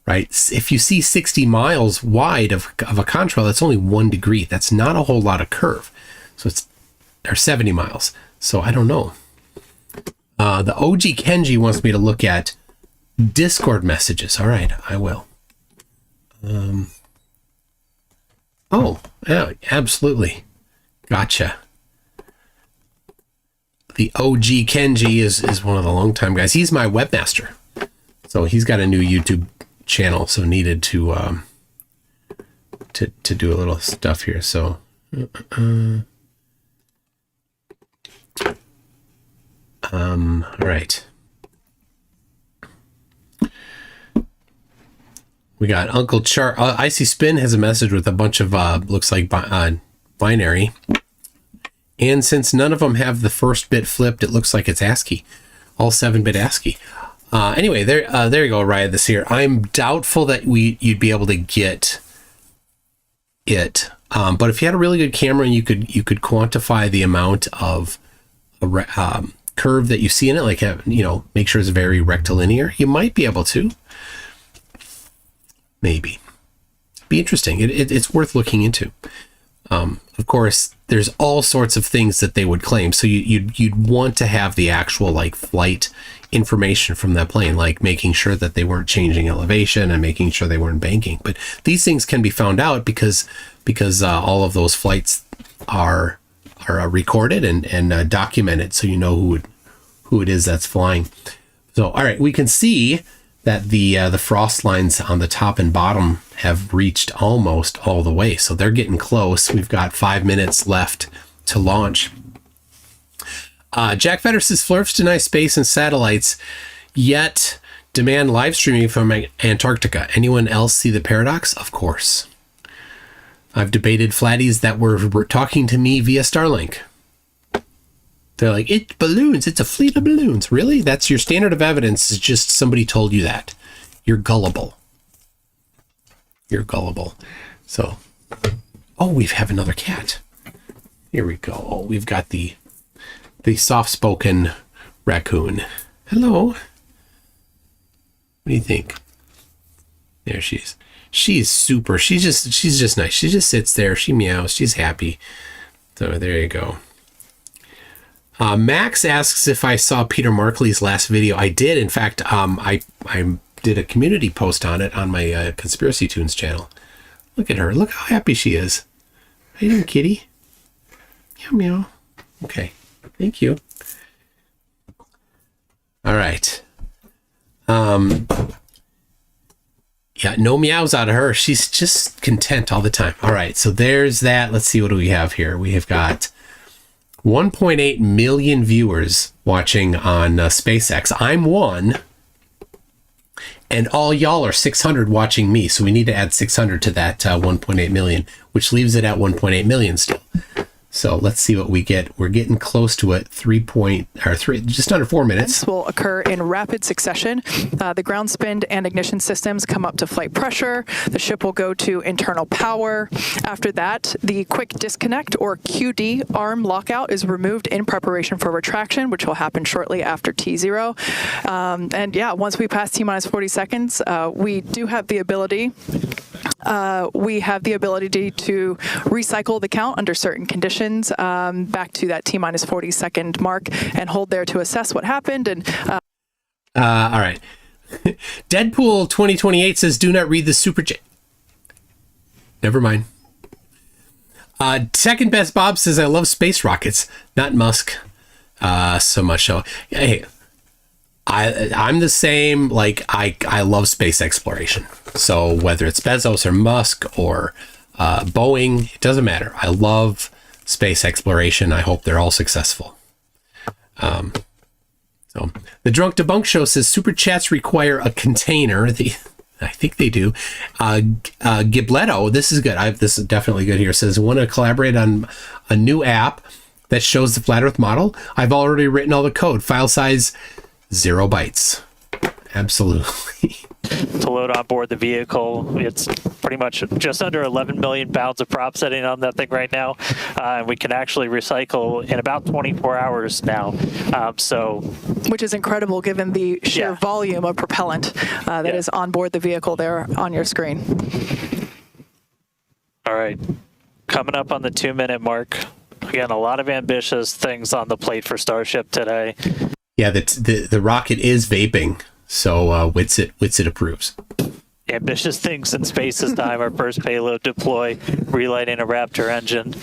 B: Right? If you see 60 miles wide of a contrail, that's only 1 degree. That's not a whole lot of curve. So or 70 miles. So I don't know. The OG Kenji wants me to look at Discord messages. All right, I will. Oh, yeah, absolutely. Gotcha. The OG Kenji is one of the longtime guys. He's my webmaster. So he's got a new YouTube channel, so needed to do a little stuff here. So all right. We got Uncle Char. Icy Spin has a message with a bunch of looks like binary. And since none of them have the first bit flipped, it looks like it's ASCII, all 7-bit ASCII. Anyway, there you go, Riot this here. I'm doubtful that you'd be able to get it, but if you had a really good camera and you could quantify the amount of curve that you see in it, like make sure it's very rectilinear, you might be able to. Maybe be interesting. It's worth looking into. Of course, there's all sorts of things that they would claim. So you'd want to have the actual flight information from that plane, like making sure that they weren't changing elevation and making sure they weren't banking. But these things can be found out because all of those flights are recorded and documented, so you know who it is that's flying. So all right, we can see that the frost lines on the top and bottom have reached almost all the way. So they're getting close. We've got 5 minutes left to launch. Jack Fetter says, Flurfs deny space and satellites, yet demand live streaming from Antarctica. Anyone else see the paradox? Of course. I've debated flatties that were talking to me via Starlink. They're like, it's balloons. It's a fleet of balloons. Really? That's your standard of evidence, is just somebody told you that. You're gullible. You're gullible. So, we have another cat. Here we go. Oh, we've got the soft-spoken raccoon. Hello. What do you think? There she is. She's super. She's just nice. She just sits there. She meows. She's happy. So there you go. Max asks if I saw Peter Markley's last video. I did. In fact, I did a community post on it on my Conspiracy Tunes channel. Look at her. Look how happy she is. How you doing, kitty? Meow, meow. Okay. Thank you. All right. Yeah, no meows out of her. She's just content all the time. All right. So there's that. Let's see, what do we have here? We have got 1.8 million viewers watching on SpaceX. I'm one. And all y'all are 600 watching me. So we need to add 600 to that 1.8 million, which leaves it at 1.8 million still. So let's see what we get. We're getting close to it. Just under 4 minutes.
G: Will occur in rapid succession. The ground spin and ignition systems come up to flight pressure. The ship will go to internal power. After that, the quick disconnect, or QD, arm lockout is removed in preparation for retraction, which will happen shortly after T0. And yeah, once we pass T-minus 40 seconds, we do have the ability. We have the ability to recycle the count under certain conditions back to that T-minus 40 second mark and hold there to assess what happened. And
B: all right. Deadpool 2028 says, do not read the super chat. Never mind. Second Best Bob says, I love space rockets, not Musk so much. So, hey, I'm the same. Like, I love space exploration. So whether it's Bezos or Musk or Boeing, it doesn't matter. I love space exploration. I hope they're all successful. So the Drunk Debunk Show says super chats require a container. I think they do. Gibletto, this is good. This is definitely good here. Says, want to collaborate on a new app that shows the flat Earth model? I've already written all the code. File size 0 bytes. Absolutely.
F: To load on board the vehicle, it's pretty much just under 11 million pounds of prop setting on that thing right now. And we can actually recycle in about 24 hours now.
G: Which is incredible given the sheer volume of propellant that is on board the vehicle there on your screen.
F: All right. Coming up on the 2-minute mark. Again, a lot of ambitious things on the plate for Starship today.
B: Yeah, the rocket is vaping. So Witsit approves.
F: Ambitious things in space this time. Our first payload deploy, relighting a Raptor engine.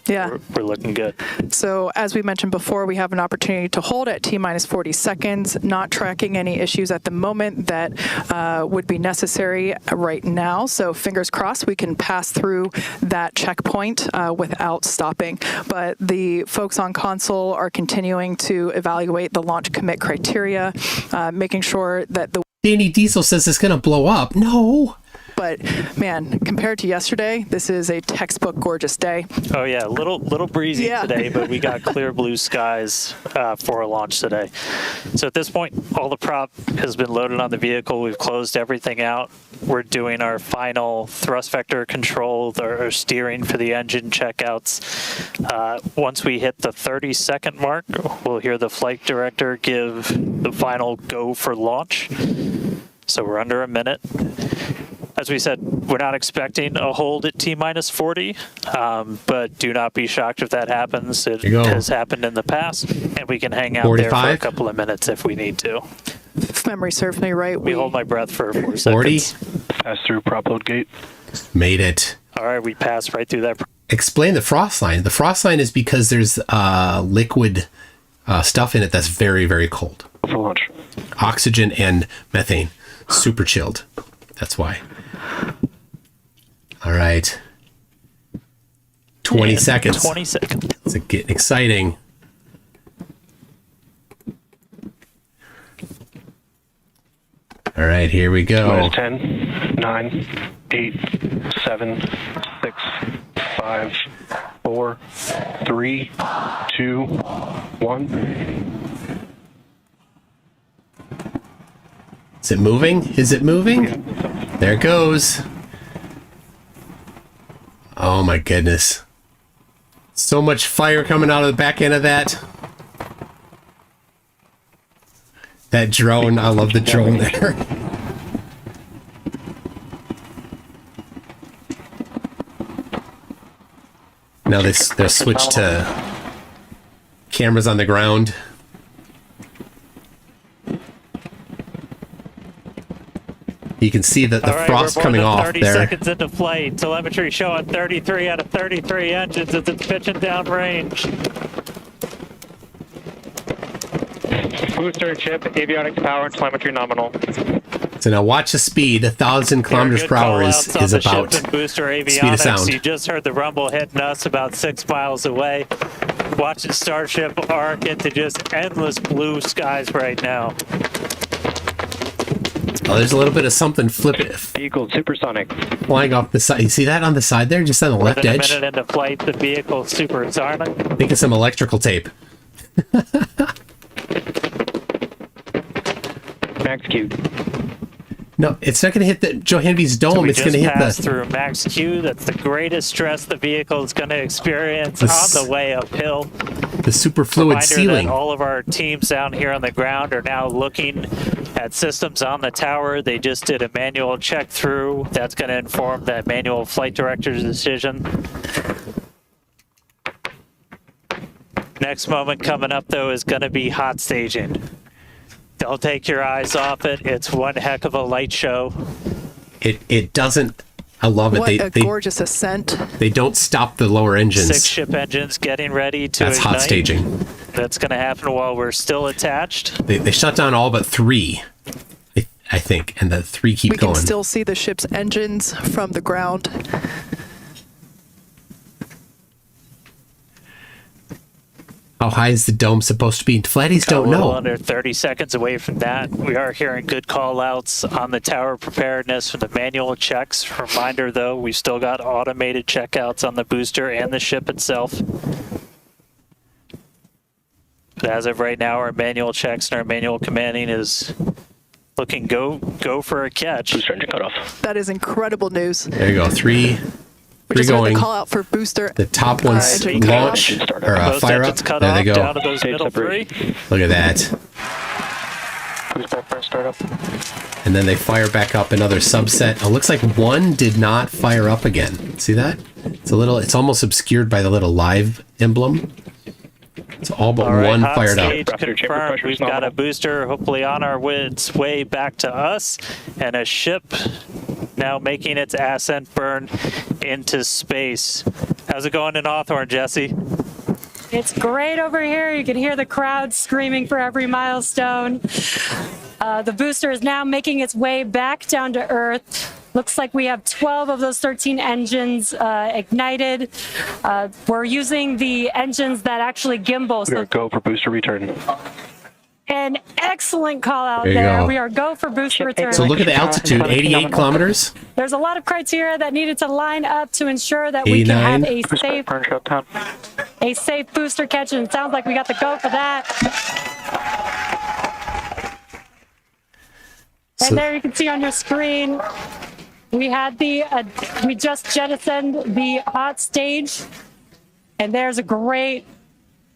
F: We're looking good.
G: So as we mentioned before, we have an opportunity to hold at T-minus 40 seconds, not tracking any issues at the moment that would be necessary right now. So fingers crossed we can pass through that checkpoint without stopping. But the folks on console are continuing to evaluate the launch commit criteria, making sure that the
B: Danny Diesel says it's going to blow up. No.
G: But man, compared to yesterday, this is a textbook gorgeous day.
F: Oh yeah, little breezy today, but we got clear blue skies for a launch today. So at this point, all the prop has been loaded on the vehicle. We've closed everything out. We're doing our final thrust vector control, or steering for the engine checkouts. Once we hit the 30-second mark, we'll hear the flight director give the final go for launch. So we're under a minute. As we said, we're not expecting a hold at T-minus 40, but do not be shocked if that happens. It has happened in the past, and we can hang out 45? There for a couple of minutes if we need to.
G: If memory serves me right,
F: we hold my breath for 4
B: 40?
F: seconds.
J: Pass through prop load gate.
B: Made it.
F: All right, we passed right through that.
B: Explain the frost line. The frost line is because there's liquid stuff in it that's very, very cold.
J: For launch.
B: Oxygen and methane. Super chilled. That's why. All right. 20 seconds.
F: 20 seconds.
B: It's getting exciting. All right, here we go.
J: 10, 9, 8, 7, 6, 5, 4, 3, 2, 1.
B: Is it moving? Is it moving? There it goes. Oh my goodness. So much fire coming out of the back end of that. That drone, I love the drone there. Now they'll switch to cameras on the ground. You can see that the frost coming off
F: 30
B: there.
F: 30 seconds into flight. Telemetry showing 33 out of 33 engines as it's pitching down range.
J: Booster and ship, avionics power and telemetry nominal.
B: So now watch the speed. 1,000 kilometers per hour is about
F: booster avionics.
B: Speed of sound.
F: You just heard the rumble hitting us about 6 miles away. Watching Starship arc into just endless blue skies right now.
B: Oh, there's a little bit of something flipping.
J: Vehicle supersonic.
B: Flying off the side. You see that on the side there? Just on the left edge?
F: A minute into flight, the vehicle supersonic.
B: I think it's some electrical tape.
J: Max Q.
B: No, it's not going to hit the Johannes dome.
F: So
B: it's going to hit the
F: through Max Q. That's the greatest stress the vehicle is going to experience on the way uphill.
B: The superfluid ceiling.
F: That all of our teams down here on the ground are now looking at systems on the tower. They just did a manual check through. That's going to inform that manual flight director's decision. Next moment coming up, though, is going to be hot staging. Don't take your eyes off it. It's one heck of a light show.
B: It doesn't. I love it.
G: What a gorgeous ascent.
B: They don't stop the lower engines.
F: 6 ship engines getting ready to
B: That's
F: ignite.
B: hot staging.
F: That's going to happen while we're still attached.
B: They shut down all but 3, I think, and the 3 keep going.
G: We can still see the ship's engines from the ground.
B: How high is the dome supposed to be? Flatties don't
F: A little
B: know.
F: under 30 seconds away from that. We are hearing good call outs on the tower preparedness for the manual checks. Reminder though, we've still got automated checkouts on the booster and the ship itself. But as of right now, our manual checks and our manual commanding is looking go for a catch.
J: Booster engine cut off.
G: That is incredible news.
B: There you go. Three
G: We just heard
B: going.
G: the call out for booster.
B: The top one's
G: engine cut
B: launch
G: off.
B: or
F: Most
B: fire up.
F: engines cut
B: There they
F: off,
B: go.
F: down to those middle three.
B: Look at that.
J: Booster burn startup.
B: And then they fire back up another subset. Oh, looks like one did not fire up again. See that? It's almost obscured by the little live emblem. It's all but
F: All right,
B: one
F: hot
B: fired up.
F: stage confirmed. We've got a booster hopefully on its way back to us, and a ship now making its ascent burn into space. How's it going in Hawthorne, Jesse?
H: It's great over here. You can hear the crowd screaming for every milestone. The booster is now making its way back down to Earth. Looks like we have 12 of those 13 engines ignited. We're using the engines that actually gimbal.
J: We are go for booster return.
H: An excellent call out
B: There you
H: there.
B: go.
H: We are go for booster return.
B: So look at the altitude, 88 kilometers.
H: There's a lot of criteria that needed to line up to ensure that we can have
B: 89.
H: a safe booster catch, and it sounds like we got the go for that.
B: So-
H: And there you can see on your screen, we had we just jettisoned the hot stage, and there's a great,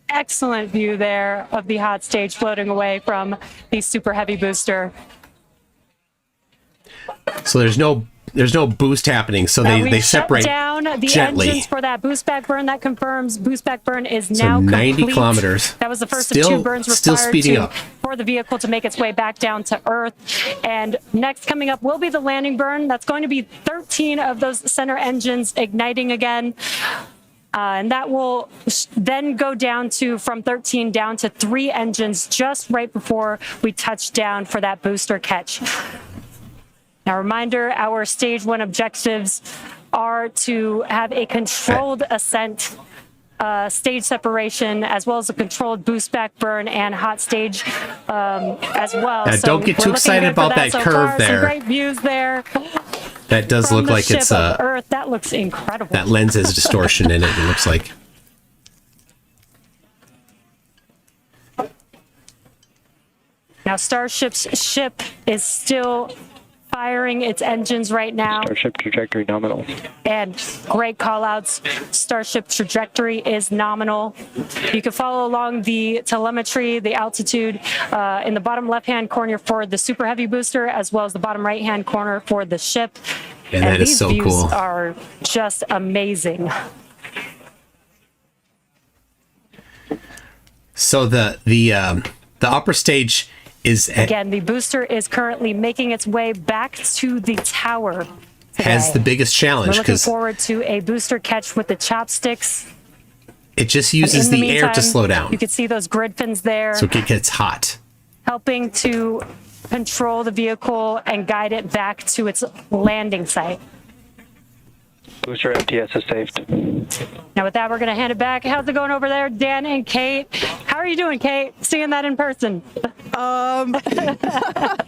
H: excellent view there of the hot stage floating away from the super heavy booster.
B: So there's no boost happening. So
H: We
B: they
H: shut
B: separate
H: down the
B: gently.
H: engines for that boost back burn. That confirms boost back burn is
B: So
H: now
B: 90
H: complete.
B: kilometers.
H: That was the first
B: Still-
H: of two burns
B: still
H: required
B: speeding up.
H: for the vehicle to make its way back down to Earth. And next coming up will be the landing burn. That's going to be 13 of those center engines igniting again. And that will then go down to, from 13 down to 3 engines just right before we touch down for that booster catch. Now, reminder, our stage 1 objectives are to have a controlled ascent, stage separation, as well as a controlled boost back burn and hot stage as well.
B: Now, don't get
H: we're
B: too
H: looking
B: excited
H: good for
B: about that
H: so
B: curve
H: far.
B: there.
H: Some great views there.
B: That does
H: from
B: look
H: the
B: like
H: ship
B: it's
H: of Earth. That looks incredible.
B: that lens has distortion in it. It looks like.
H: Now, Starship's ship is still firing its engines right now.
J: Starship trajectory nominal.
H: And great call outs. Starship trajectory is nominal. You can follow along the telemetry, the altitude in the bottom left-hand corner for the super heavy booster, as well as the bottom right-hand corner for the ship.
B: And that is
H: these
B: so
H: views
B: cool.
H: are just amazing.
B: So the upper stage is
H: Again, the booster is currently making its way back to the tower.
B: has
H: today.
B: the biggest
H: We're
B: challenge
H: looking
B: because
H: forward to a booster catch with the chopsticks.
B: it just
H: And
B: uses
H: in
B: the air to
H: meantime,
B: slow down,
H: You can see those grid fins there,
B: so it gets hot.
H: helping to control the vehicle and guide it back to its landing site.
J: Booster FTS is saved.
H: Now, with that, we're going to hand it back. How's it going over there, Dan and Kate? How are you doing, Kate? Seeing that in person?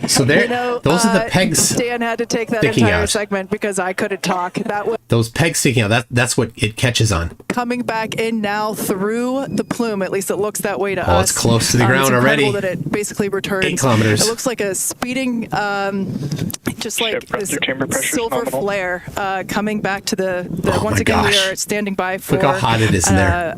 B: So there,
G: You know,
B: those are the pegs.
G: Dan had to take that
B: sticking
G: entire
B: out.
G: segment because I couldn't talk. That was
B: Those pegs sticking out. That's what it catches on.
G: coming back in now through the plume. At least it looks that way to us.
B: Oh, it's close to the ground
G: it's
B: already.
G: incredible that it basically returns
B: 8 kilometers.
G: It looks like a speeding, just like
J: Ship
G: this
J: pressure, chamber pressure is
G: silver
J: nominal.
G: flare coming back to the
B: Oh
G: once
B: my
G: again,
B: gosh.
G: we are standing by for
B: Look how hot it is in there.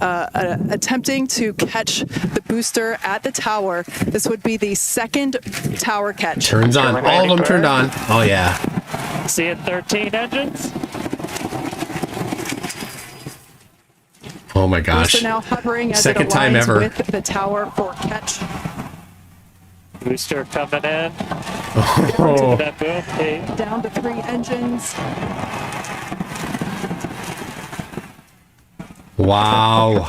G: attempting to catch the booster at the tower. This would be the second tower catch.
B: Turns on. All of them turned on. Oh yeah.
F: Seeing 13 engines.
B: Oh my gosh.
G: Booster now hovering as
B: Second
G: it
B: time
G: aligns
B: ever.
G: with the tower for catch.
F: Booster coming in.
B: Oh.
F: That boom. Hey.
G: Down to 3 engines.
B: Wow.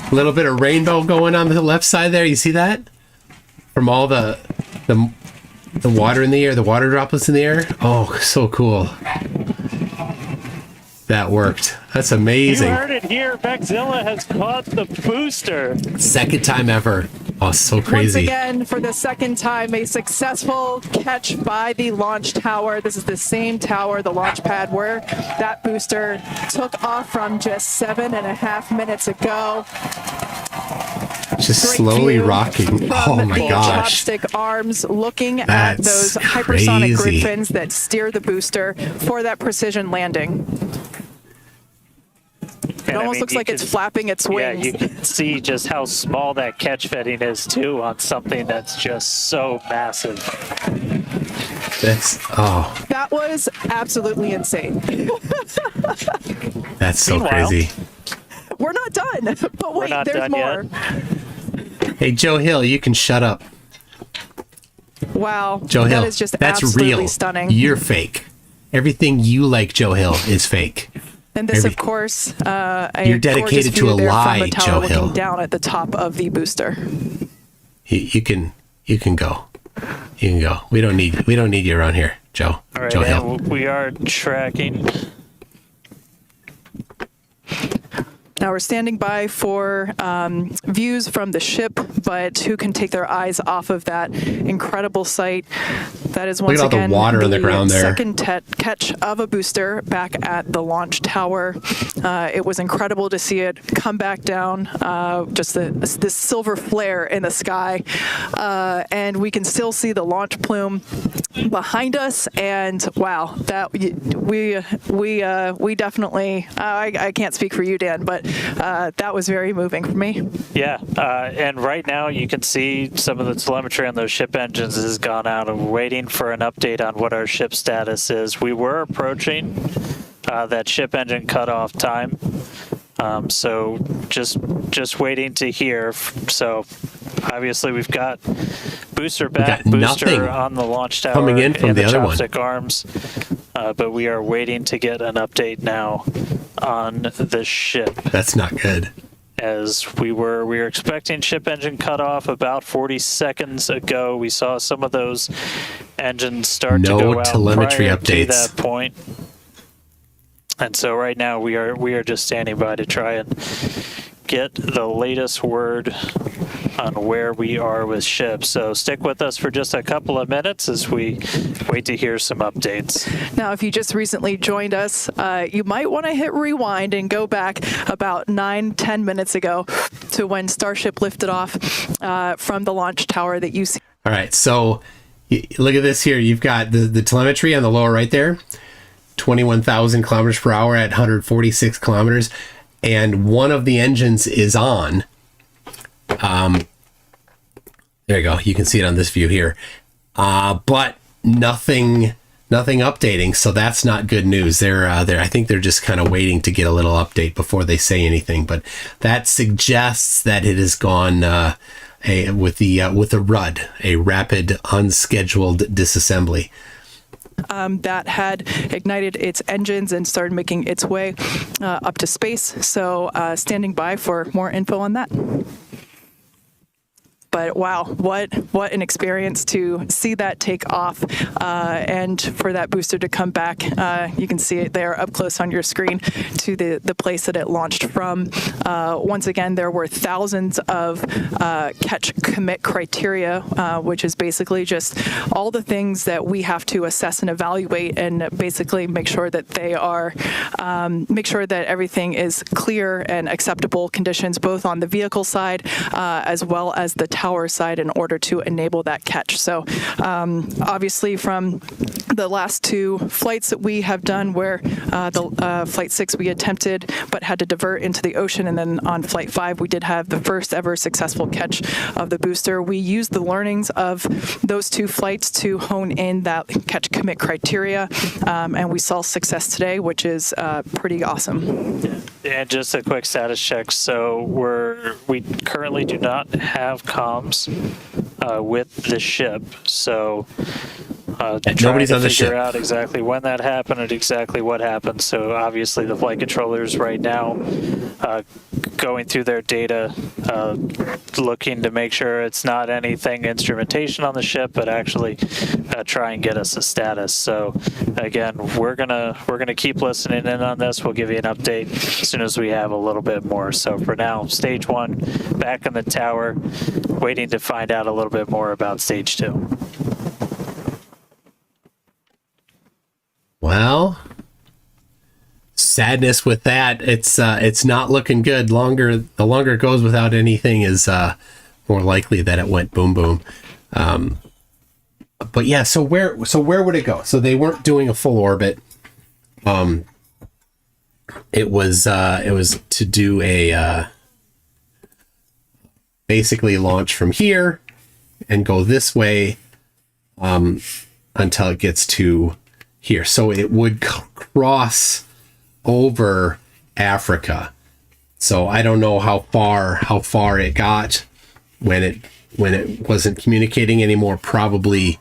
B: A little bit of rainbow going on the left side there. You see that? From all the water in the air, the water droplets in the air. Oh, so cool. That worked. That's
F: You
B: amazing.
F: heard it here. Vexzilla has caught the booster.
B: Second time ever. Oh, so
G: Once
B: crazy.
G: again, for the second time, a successful catch by the launch tower. This is the same tower, the launch pad, where that booster took off from just 7.5 minutes ago.
B: Just
G: Great
B: slowly
G: view
B: rocking.
G: from
B: Oh my
G: the
B: gosh.
G: chopstick arms, looking at
B: That's
G: those hypersonic grid
B: crazy.
G: fins that steer the booster for that precision landing. It
F: And I
G: almost
F: mean,
G: looks
F: you
G: like it's
F: can-
G: flapping its
F: Yeah,
G: wings.
F: you can see just how small that catch fitting is too on something that's just so massive.
B: That's
G: That was absolutely insane.
B: that's so
F: Meanwhile-
B: crazy.
G: We're not done, but
F: We're
G: wait,
F: not
G: there's
F: done
G: more.
F: yet.
B: Hey, Joe Hill, you can shut up.
G: Wow,
B: Joe Hill,
G: that is just
B: that's
G: absolutely
B: real.
G: stunning.
B: You're fake. Everything you like, Joe Hill, is fake.
G: And this,
B: Every-
G: of course,
B: You're dedicated to a lie,
G: from the tower
B: Joe
G: looking
B: Hill.
G: down at the top of the booster.
B: You can go. You can go. We don't need you around here, Joe.
F: All right,
B: Joe Hill.
F: and we are tracking.
G: Now we're standing by for views from the ship, but who can take their eyes off of that incredible sight? That is once
B: Look at all the
G: again
B: water on the ground there.
G: second catch of a booster back at the launch tower. It was incredible to see it come back down, just this silver flare in the sky, and we can still see the launch plume behind us. And wow, that we definitely. I can't speak for you, Dan, but that was very moving for me.
F: Yeah, and right now you can see some of the telemetry on those ship engines has gone out, and we're waiting for an update on what our ship status is. We were approaching that ship engine cutoff time, so just waiting to hear. So obviously we've got booster back,
B: got
F: booster
B: nothing
F: on the launch tower,
B: coming in from
F: and
B: the other one.
F: chopstick arms, but we are waiting to get an update now on the ship.
B: That's not good.
F: As we were expecting ship engine cutoff about 40 seconds ago. We saw some of those engines start to
B: No
F: go out
B: telemetry
F: prior
B: updates.
F: to that point. And so right now we are just standing by to try and get the latest word on where we are with ships. So stick with us for just a couple of minutes as we wait to hear some updates.
G: Now, if you just recently joined us, you might want to hit rewind and go back about 9-10 minutes ago to when Starship lifted off from the launch tower that you see.
B: All right, so look at this here. You've got the telemetry on the lower right there, 21,000 kilometers per hour at 146 kilometers, and one of the engines is on. There you go. You can see it on this view here, but nothing updating. So that's not good news. They're I think they're just kind of waiting to get a little update before they say anything. But that suggests that it has gone with a RUD, a rapid unscheduled disassembly.
G: That had ignited its engines and started making its way up to space. So standing by for more info on that. But wow, what an experience to see that take off and for that booster to come back. You can see it there up close on your screen to the place that it launched from. Once again, there were thousands of catch commit criteria, which is basically just all the things that we have to assess and evaluate and basically make sure that they are, make sure that everything is clear and acceptable conditions, both on the vehicle side as well as the tower side in order to enable that catch. So obviously from the last two flights that we have done where the flight 6 we attempted but had to divert into the ocean, and then on flight 5 we did have the first ever successful catch of the booster. We used the learnings of those two flights to hone in that catch commit criteria, and we saw success today, which is pretty awesome.
F: And just a quick status check. So we currently do not have comms with the ship. So
B: nobody's on the
F: figure
B: ship.
F: out exactly when that happened and exactly what happened. So obviously the flight controllers right now going through their data, looking to make sure it's not anything instrumentation on the ship, but actually try and get us a status. So again, we're gonna keep listening in on this. We'll give you an update as soon as we have a little bit more. So for now, stage 1 back in the tower, waiting to find out a little bit more about stage 2.
B: Well, sadness with that. It's not looking good. The longer it goes without anything is more likely that it went boom boom. But yeah, so where would it go? So they weren't doing a full orbit. It was to do a basically launch from here and go this way until it gets to here. So it would cross over Africa. So I don't know how far it got when it wasn't communicating anymore. Probably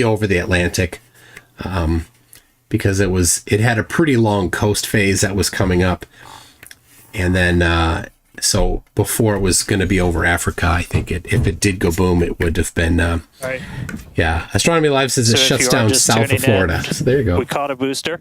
B: over the Atlantic, because it had a pretty long coast phase that was coming up, and then so before it was going to be over Africa, I think if it did go boom, it would have been
F: Right.
B: Yeah, Astronomy Live says it shuts down south of Florida. So there you go.
F: We caught a booster,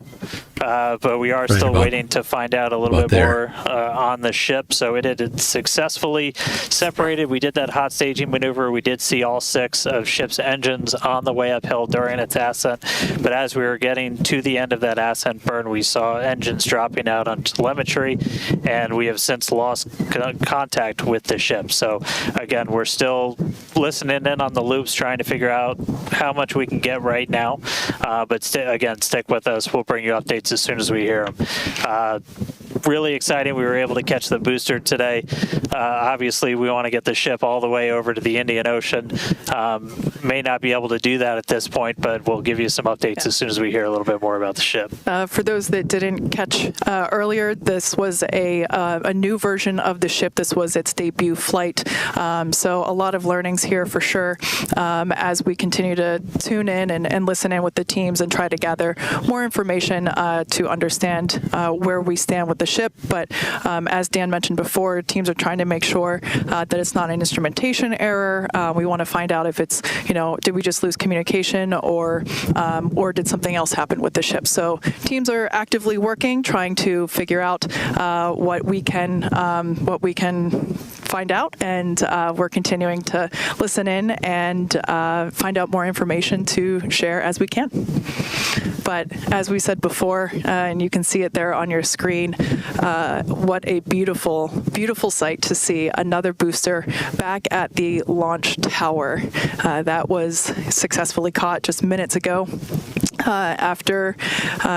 F: but we are still waiting to find out a little bit more on the ship. So it had successfully separated. We did that hot staging maneuver. We did see all 6 of ship's engines on the way uphill during its ascent. But as we were getting to the end of that ascent burn, we saw engines dropping out on telemetry, and we have since lost contact with the ship. So again, we're still listening in on the loops, trying to figure out how much we can get right now. But again, stick with us. We'll bring you updates as soon as we hear them. Really exciting. We were able to catch the booster today. Obviously, we want to get the ship all the way over to the Indian Ocean. May not be able to do that at this point, but we'll give you some updates as soon as we hear a little bit more about the ship.
G: For those that didn't catch earlier, this was a new version of the ship. This was its debut flight. So a lot of learnings here for sure as we continue to tune in and listen in with the teams and try to gather more information to understand where we stand with the ship. But as Dan mentioned before, teams are trying to make sure that it's not an instrumentation error. We want to find out if it's, did we just lose communication or did something else happen with the ship? So teams are actively working, trying to figure out what we can find out, and we're continuing to listen in and find out more information to share as we can. But as we said before, and you can see it there on your screen, what a beautiful, beautiful sight to see another booster back at the launch tower. That was successfully caught just minutes ago. After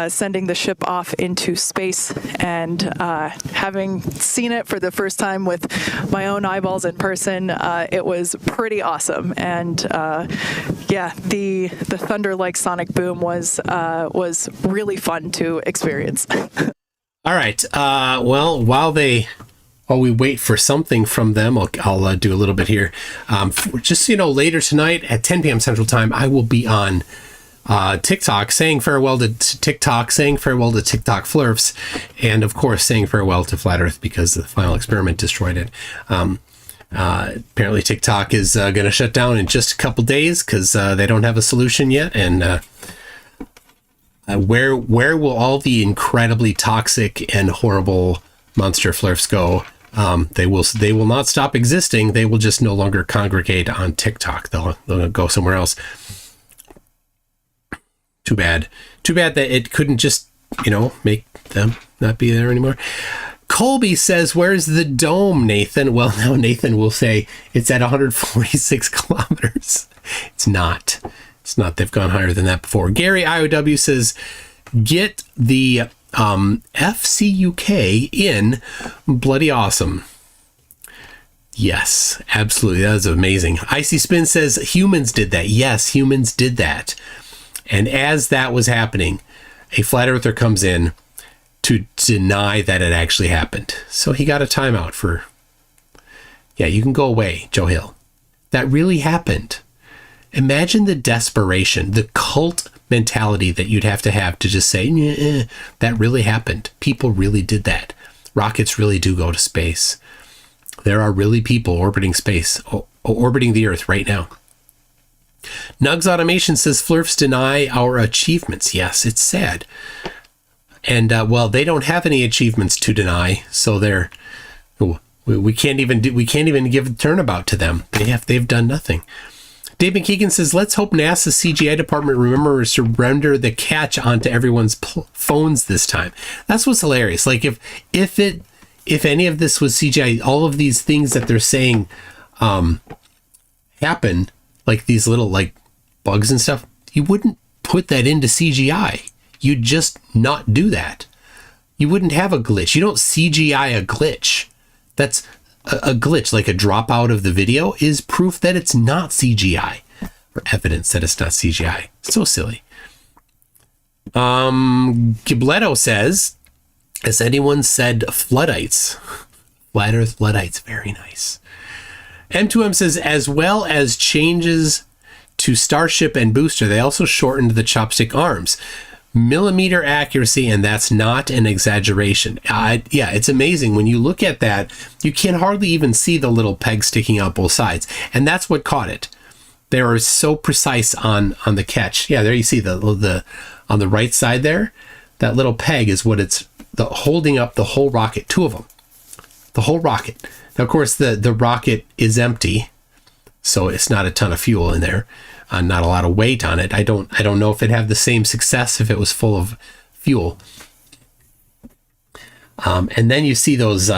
G: sending the ship off into space and having seen it for the first time with my own eyeballs in person, it was pretty awesome. And the thunder-like sonic boom was really fun to experience.
B: All right. Well, while we wait for something from them, I'll do a little bit here. Just so you know, later tonight at 10 p.m. Central Time, I will be on TikTok, saying farewell to TikTok, saying farewell to TikTok flurfs, and of course saying farewell to Flat Earth because the final experiment destroyed it. Apparently TikTok is going to shut down in just a couple days because they don't have a solution yet. And where will all the incredibly toxic and horrible monster flurfs go? They will not stop existing. They will just no longer congregate on TikTok. They'll go somewhere else. Too bad that it couldn't just, make them not be there anymore. Colby says, where's the dome, Nathan? Well, now Nathan will say it's at 146 kilometers. It's not. They've gone higher than that before. Gary IOW says, get the FCUK in. Bloody awesome. Yes, absolutely. That is amazing. Icy Spin says, humans did that. Yes, humans did that. And as that was happening, a flat earther comes in to deny that it actually happened. So he got a timeout for, you can go away, Joe Hill. That really happened. Imagine the desperation, the cult mentality that you'd have to just say, that really happened. People really did that. Rockets really do go to space. There are really people orbiting space, orbiting the Earth right now. Nugs Automation says Flurfs deny our achievements. Yes, it's sad. And well, they don't have any achievements to deny, so we can't even give a turnabout to them. They've done nothing. Dave McKeegan says, let's hope NASA's CGI department remembers to render the catch onto everyone's phones this time. That's what's hilarious. Like if any of this was CGI, all of these things that they're saying happen, like these little like bugs and stuff, you wouldn't put that into CGI. You'd just not do that. You wouldn't have a glitch. You don't CGI a glitch. That's a glitch, like a dropout of the video, is proof that it's not CGI, or evidence that it's not CGI. So silly. Gibletto says, has anyone said Floodites? Flat Earth Floodites, very nice. M2M says, as well as changes to Starship and Booster, they also shortened the chopstick arms. Millimeter accuracy, and that's not an exaggeration. Yeah, it's amazing. When you look at that, you can hardly even see the little peg sticking out both sides, and that's what caught it. They were so precise on the catch. Yeah, there you see the on the right side there, that little peg is what it's holding up the whole rocket. Two of them, the whole rocket. Now, of course, the rocket is empty, so it's not a ton of fuel in there. Not a lot of weight on it. I don't know if it'd have the same success if it was full of fuel. And then you see those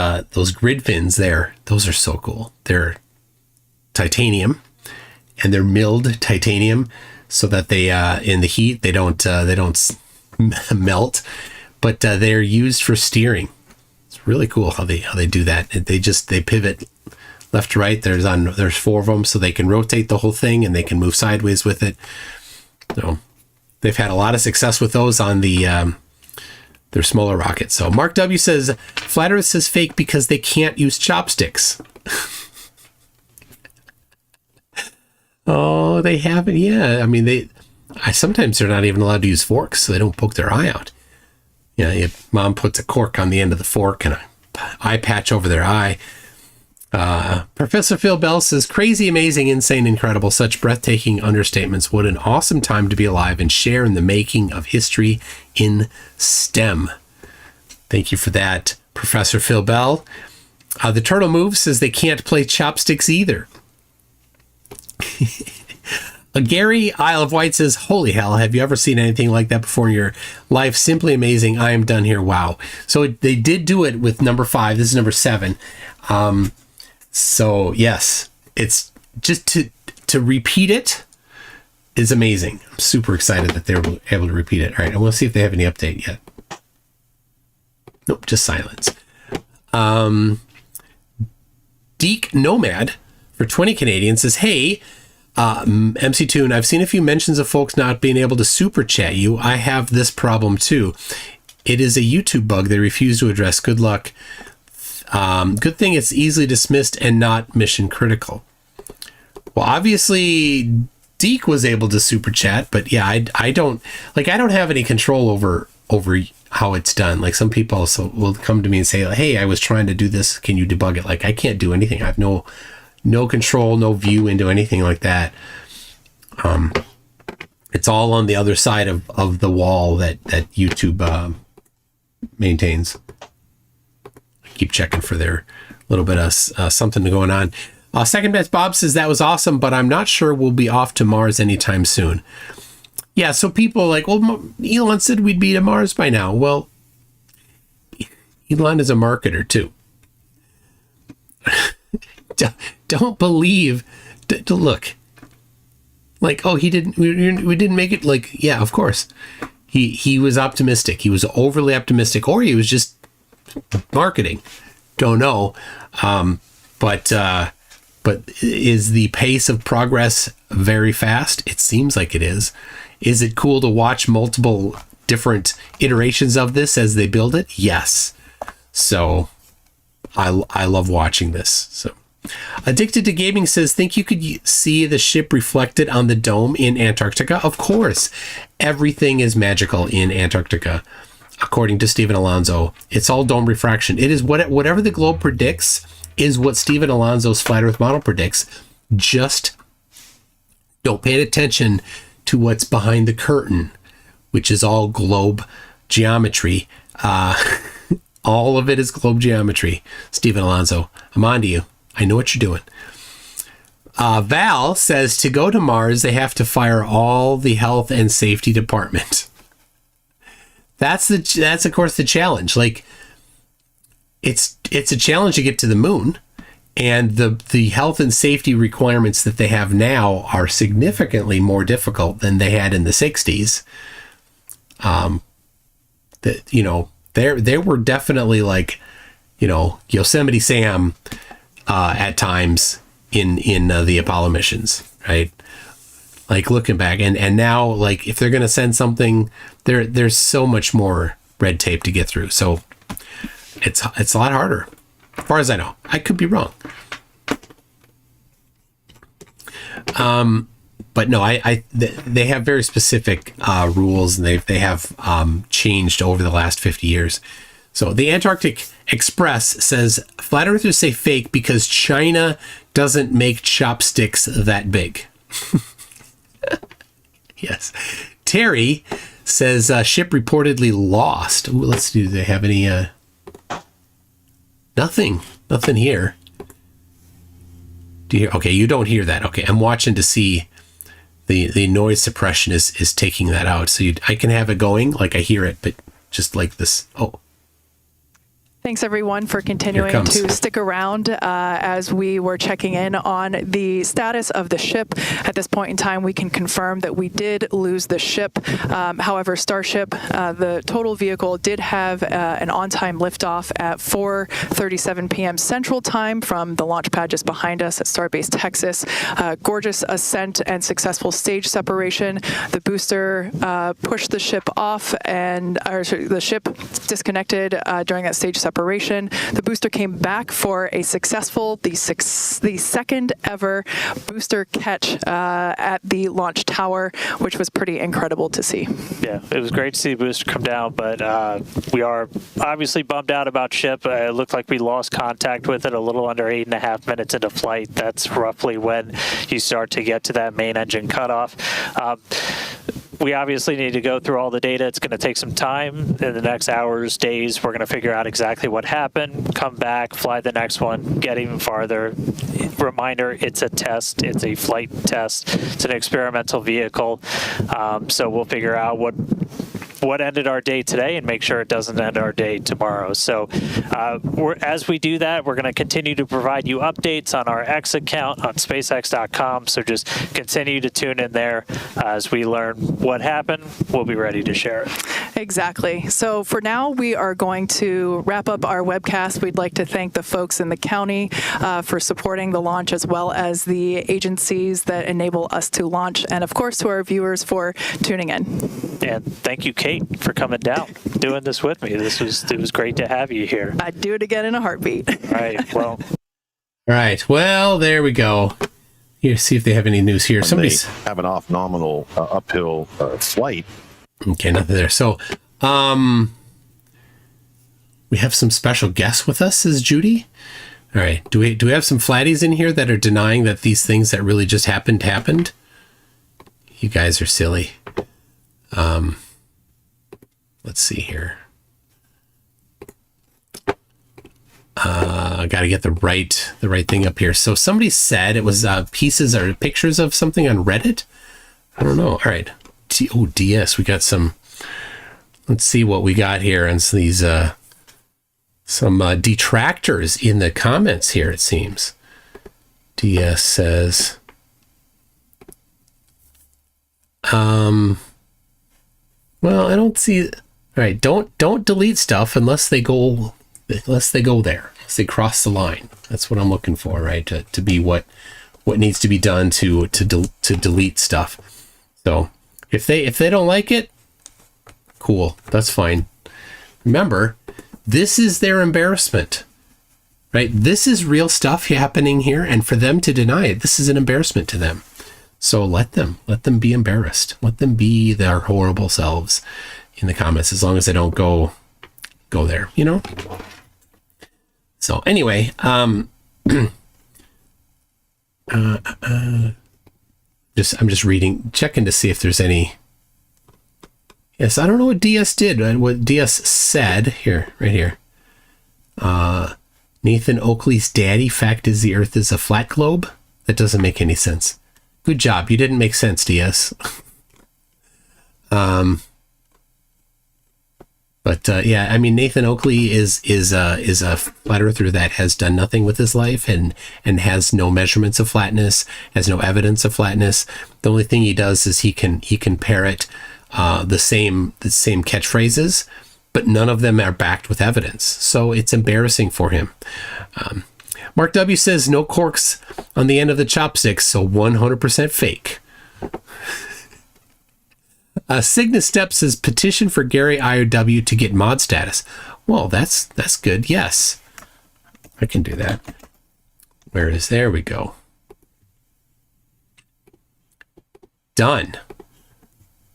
B: grid fins there. Those are so cool. They're titanium, and they're milled titanium so that they in the heat they don't melt, but they're used for steering. It's really cool how they do that. They pivot left to right. There's 4 of them, so they can rotate the whole thing and they can move sideways with it. So they've had a lot of success with those on their smaller rockets. So Mark W says Flat Earth says fake because they can't use chopsticks. Oh, they haven't. Yeah, I mean sometimes they're not even allowed to use forks, so they don't poke their eye out. Yeah, if mom puts a cork on the end of the fork and an eye patch over their eye. Professor Phil Bell says, crazy, amazing, insane, incredible, such breathtaking understatements. What an awesome time to be alive and share in the making of history in STEM. Thank you for that, Professor Phil Bell. The Turtle Move says they can't play chopsticks either. Gary Isle of Wight says, holy hell, have you ever seen anything like that before in your life? Simply amazing. I am done here. Wow. So they did do it with number 5. This is number 7. So yes, it's just to repeat it is amazing. I'm super excited that they were able to repeat it. All right, and we'll see if they have any update yet. Nope, just silence. Deke Nomad for 20 Canadian says, hey, MC Toon, I've seen a few mentions of folks not being able to super chat you. I have this problem too. It is a YouTube bug they refuse to address. Good luck. Good thing it's easily dismissed and not mission critical. Well, obviously Deke was able to super chat, but yeah, I don't have any control over how it's done. Like some people also will come to me and say, hey, I was trying to do this. Can you debug it? Like I can't do anything. I have no control, no view into anything like that. It's all on the other side of the wall that YouTube maintains. Keep checking for their little bit of something going on. Second Best Bob says that was awesome, but I'm not sure we'll be off to Mars anytime soon. Yeah, so people are like, well, Elon said we'd be to Mars by now. Well, Elon is a marketer too. Don't believe. Look, like, oh, we didn't make it. Like, yeah, of course, he was optimistic. He was overly optimistic, or he was just marketing. Don't know. But is the pace of progress very fast? It seems like it is. Is it cool to watch multiple different iterations of this as they build it? Yes. So I love watching this. So Addicted to Gaming says, think you could see the ship reflected on the dome in Antarctica? Of course. Everything is magical in Antarctica. According to Stephen Alonso, it's all dome refraction. It is whatever the globe predicts is what Steven Alonso's flat Earth model predicts. Just don't pay attention to what's behind the curtain, which is all globe geometry. All of it is globe geometry. Steven Alonso, I'm on to you. I know what you're doing. Val says to go to Mars, they have to fire all the health and safety department. That's of course the challenge. Like, it's a challenge to get to the moon, and the health and safety requirements that they have now are significantly more difficult than they had in the 60s. They were definitely like, Yosemite Sam at times in the Apollo missions, right? Like, looking back, and now, like, if they're going to send something, there's so much more red tape to get through. So it's a lot harder, as far as I know. I could be wrong. But no, they have very specific rules, and they have changed over the last 50 years. So the Antarctic Express says flat earthers say fake because China doesn't make chopsticks that big. Yes. Terry says ship reportedly lost. Ooh, let's see. Do they have any? Nothing here. Do you hear? Okay, you don't hear that. Okay, I'm watching to see. The noise suppression is taking that out, so I can have it going like I hear it, but just like this. Oh.
G: Thanks, everyone, for continuing to stick around as we were checking in on the status of the ship. At this point in time, we can confirm that we did lose the ship. However, Starship, the total vehicle, did have an on-time liftoff at 4:37 p.m. Central Time from the launch pad just behind us at Starbase Texas. Gorgeous ascent and successful stage separation. The booster pushed the ship off, and the ship disconnected during that stage separation. The booster came back for a successful, the second ever booster catch at the launch tower, which was pretty incredible to see.
F: Yeah, it was great to see the booster come down, but we are obviously bummed out about ship. It looked like we lost contact with it a little under 8.5 minutes into flight. That's roughly when you start to get to that main engine cutoff. We obviously need to go through all the data. It's going to take some time. In the next hours, days, we're going to figure out exactly what happened, come back, fly the next one, get even farther. Reminder, it's a test. It's a flight test. It's an experimental vehicle. So we'll figure out what ended our day today and make sure it doesn't end our day tomorrow. So as we do that, we're going to continue to provide you updates on our X account on SpaceX.com. So just continue to tune in there as we learn what happened. We'll be ready to share it.
G: Exactly. So for now, we are going to wrap up our webcast. We'd like to thank the folks in the county for supporting the launch, as well as the agencies that enable us to launch, and of course to our viewers for tuning in.
F: And thank you, Kate, for coming down, doing this with me. It was great to have you here.
G: I'd do it again in a heartbeat.
F: All right. Well.
B: All right. Well, there we go. Here, see if they have any news here. Somebody's
D: have an off nominal uphill flight.
B: Okay, nothing there. So, we have some special guests with us, says Judy. All right. Do we have some flatties in here that are denying that these things that really just happened? You guys are silly. Let's see here. I got to get the right thing up here. So somebody said it was pieces or pictures of something on Reddit. I don't know. All right. DS. We got some. Let's see what we got here. And so these some detractors in the comments here. It seems. DS says. Well, I don't see. All right. Don't delete stuff unless they go there. Unless they cross the line. That's what I'm looking for, right? To be what needs to be done to delete stuff. So if they don't like it, cool, that's fine. Remember, this is their embarrassment, right? This is real stuff happening here, and for them to deny it, this is an embarrassment to them. So let them be embarrassed. Let them be their horrible selves in the comments, as long as they don't go there, you know? So anyway, I'm just reading, checking to see if there's any. Yes, I don't know what DS did. What DS said here, right here. Nathan Oakley's daddy fact is the Earth is a flat globe. That doesn't make any sense. Good job. You didn't make sense, DS. Yeah, I mean, Nathan Oakley is a flat earther that has done nothing with his life and has no measurements of flatness, has no evidence of flatness. The only thing he does is he can parrot the same catchphrases, but none of them are backed with evidence. So it's embarrassing for him. Mark W says no corks on the end of the chopsticks, so 100% fake. Cygnus Steps says petition for Gary IOW to get mod status. Well, that's good. Yes, I can do that. There we go. Done.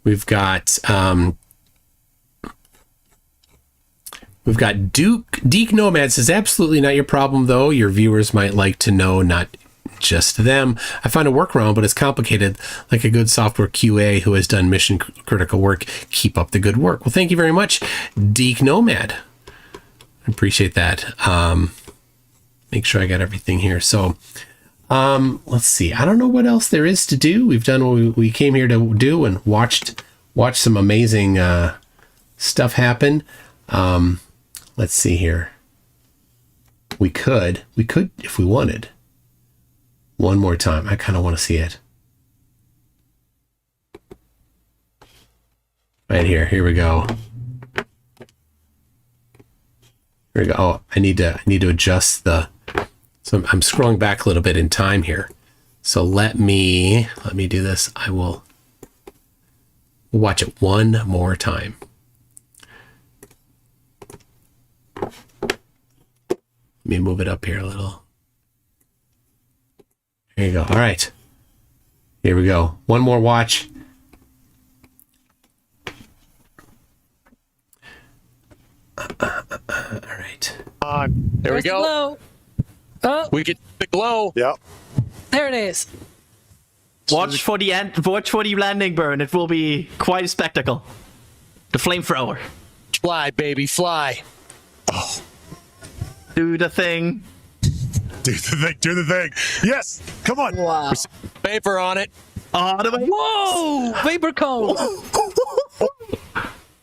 B: We've got Deke Nomad says absolutely not your problem though. Your viewers might like to know, not just them. I find a workaround, but it's complicated. Like a good software QA who has done mission critical work. Keep up the good work. Well, thank you very much, Deke Nomad. I appreciate that. Make sure I got everything here. So, let's see. I don't know what else there is to do. We've done what we came here to do and watched some amazing stuff happen. Let's see here. We could if we wanted. One more time. I kind of want to see it. Right here. Here we go. Here we go. Oh, I need to adjust the. So I'm scrolling back a little bit in time here. So let me do this. We'll watch it one more time. Let me move it up here a little. There you go. All right. Here we go. One more watch. All right.
L: There we go.
C: Glow. Oh,
L: We get the glow.
D: Yep.
C: there it is.
E: Watch for the end. Watch for the landing burn. It will be quite a spectacle. The flamethrower.
L: Fly, baby, fly.
E: Do the thing.
D: Do the thing. Yes. Come on.
C: Wow.
L: Vapor on it.
E: The way.
C: Whoa! Vapor cone.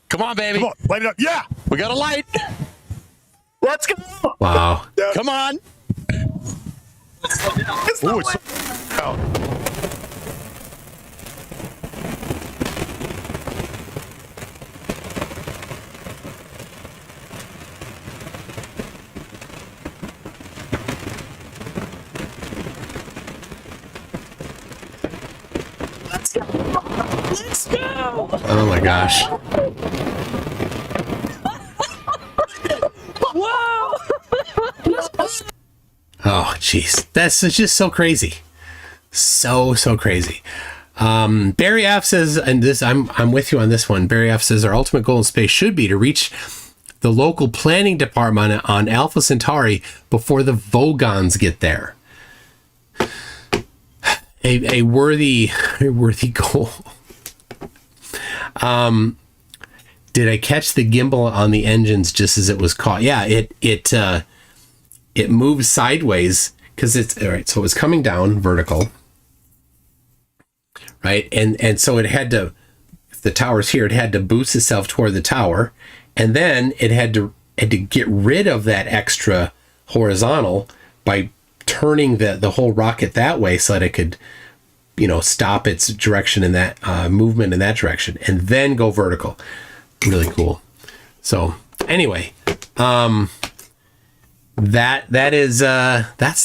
L: Come on, baby.
D: Come on. Light it up. Yeah.
L: We got a light.
E: Let's go.
B: Wow.
L: Come on.
D: Ooh, it's out.
C: Let's go.
B: Oh my gosh.
C: Whoa!
B: Oh, jeez. That's just so crazy. So crazy. Barry F says, and this I'm with you on this one. Barry F says our ultimate goal in space should be to reach the local planning department on Alpha Centauri before the Vogons get there. A worthy goal. Did I catch the gimbal on the engines just as it was caught? Yeah, it moved sideways because it's all right. So it was coming down vertical, right? And so it had to, if the tower's here, it had to boost itself toward the tower, and then it had to get rid of that extra horizontal by turning the whole rocket that way so that it could, stop its direction in that movement in that direction, and then go vertical. Really cool. So anyway, that's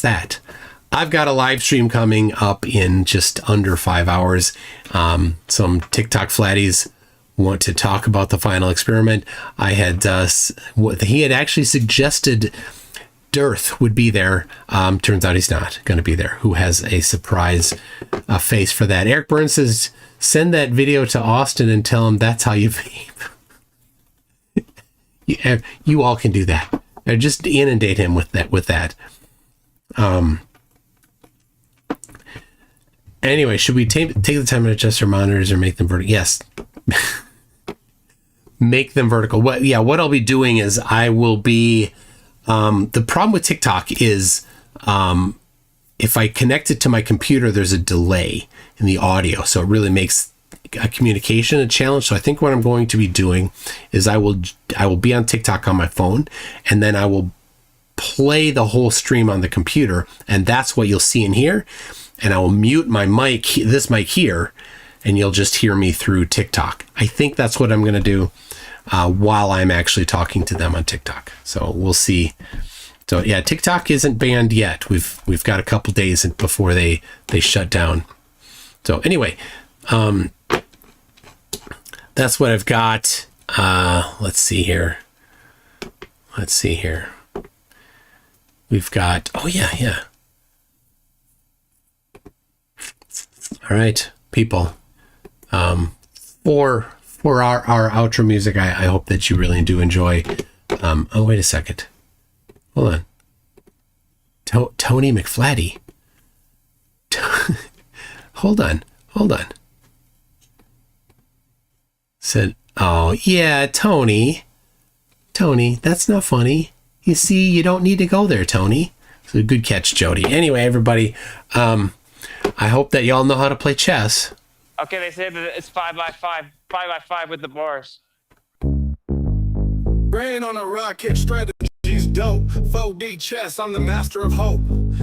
B: that. I've got a live stream coming up in just under 5 hours. Some TikTok flatties want to talk about the final experiment. I had he had actually suggested Dearth would be there. Turns out he's not going to be there. Who has a surprise face for that? Eric Burns says, send that video to Austin and tell him that's how you vape. You all can do that. Just inundate him with that. Anyway, should we take the time to adjust our monitors or make them vertical? Yes. Make them vertical. What I'll be doing is I will be, the problem with TikTok is, if I connect it to my computer, there's a delay in the audio. So it really makes a communication a challenge. So I think what I'm going to be doing is I will be on TikTok on my phone, and then I will play the whole stream on the computer, and that's what you'll see in here. And I will mute my mic, this mic here, and you'll just hear me through TikTok. I think that's what I'm going to do while I'm actually talking to them on TikTok. So we'll see. So yeah, TikTok isn't banned yet. We've got a couple days before they shut down. So anyway, that's what I've got. Let's see here. We've got, oh yeah. All right, people. For our outro music, I hope that you really do enjoy. Oh, wait a second. Hold on. Tony McFlatty. Hold on. Said, oh yeah, Tony, that's not funny. You see, you don't need to go there, Tony. So good catch, Jody. Anyway, everybody, I hope that y'all know how to play chess.
M: Okay, they say that it's 5x5 with the bars.
A: Brain on a rocket, strategies dope. 4D chess, I'm the master of hope.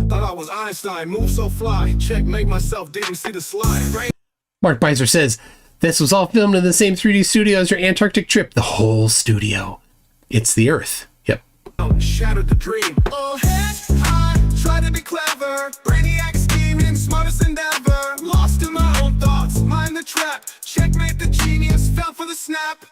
A: Thought I was Einstein, move so fly. Checkmate myself, didn't see the slide.
B: Mark Beiser says, this was all filmed in the same 3D studio as your Antarctic trip. The whole studio. It's the Earth. Yep.
A: Shattered the dream. Oh, head high, try to be clever. Brainiac scheming, smartest endeavor. Lost in my own thoughts, mind the trap. Checkmate the genius, fell for the snap.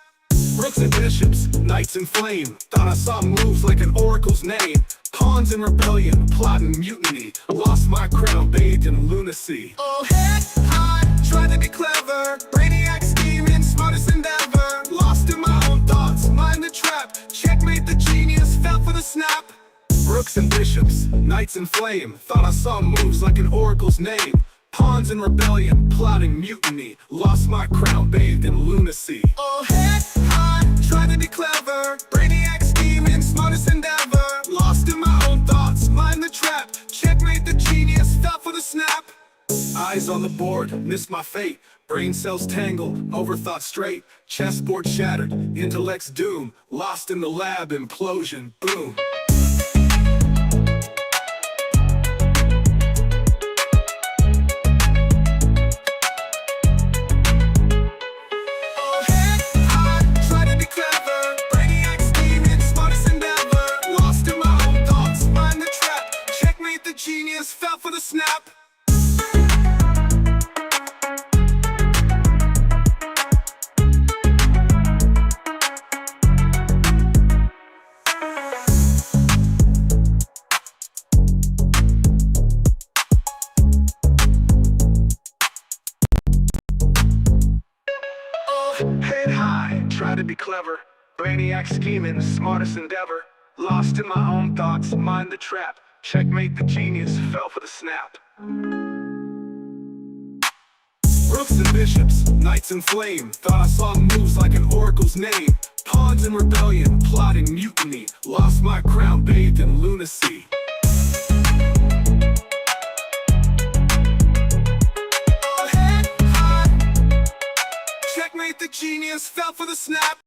A: Rooks and bishops, knights in flame. Thought I saw moves like an oracle's name. Pawns in rebellion, plotting mutiny. Lost my crown, bathed in lunacy. Oh, head high, try to be clever. Brainiac scheming, smartest endeavor. Lost in my own thoughts, mind the trap. Checkmate the genius, fell for the snap. Rooks and bishops, knights in flame. Thought I saw moves like an oracle's name. Pawns in rebellion, plotting mutiny. Lost my crown, bathed in lunacy. Oh, head high, try to be clever. Brainiac scheming, smartest endeavor. Lost in my own thoughts, mind the trap. Checkmate the genius, fell for the snap. Eyes on the board, missed my fate. Brain cells tangled, overthought straight. Chessboard shattered, intellect's doom. Lost in the lab, implosion, boom. Genius fell for the snap. Oh, head high, try to be clever. Brainiac scheming, smartest endeavor. Lost in my own thoughts, mind the trap. Checkmate the genius, fell for the snap. Rooks and bishops, knights in flame. Thought I saw moves like an oracle's name. Pawns in rebellion, plotting mutiny. Lost my crown, bathed in lunacy. Oh, head high. Checkmate the genius, fell for the snap.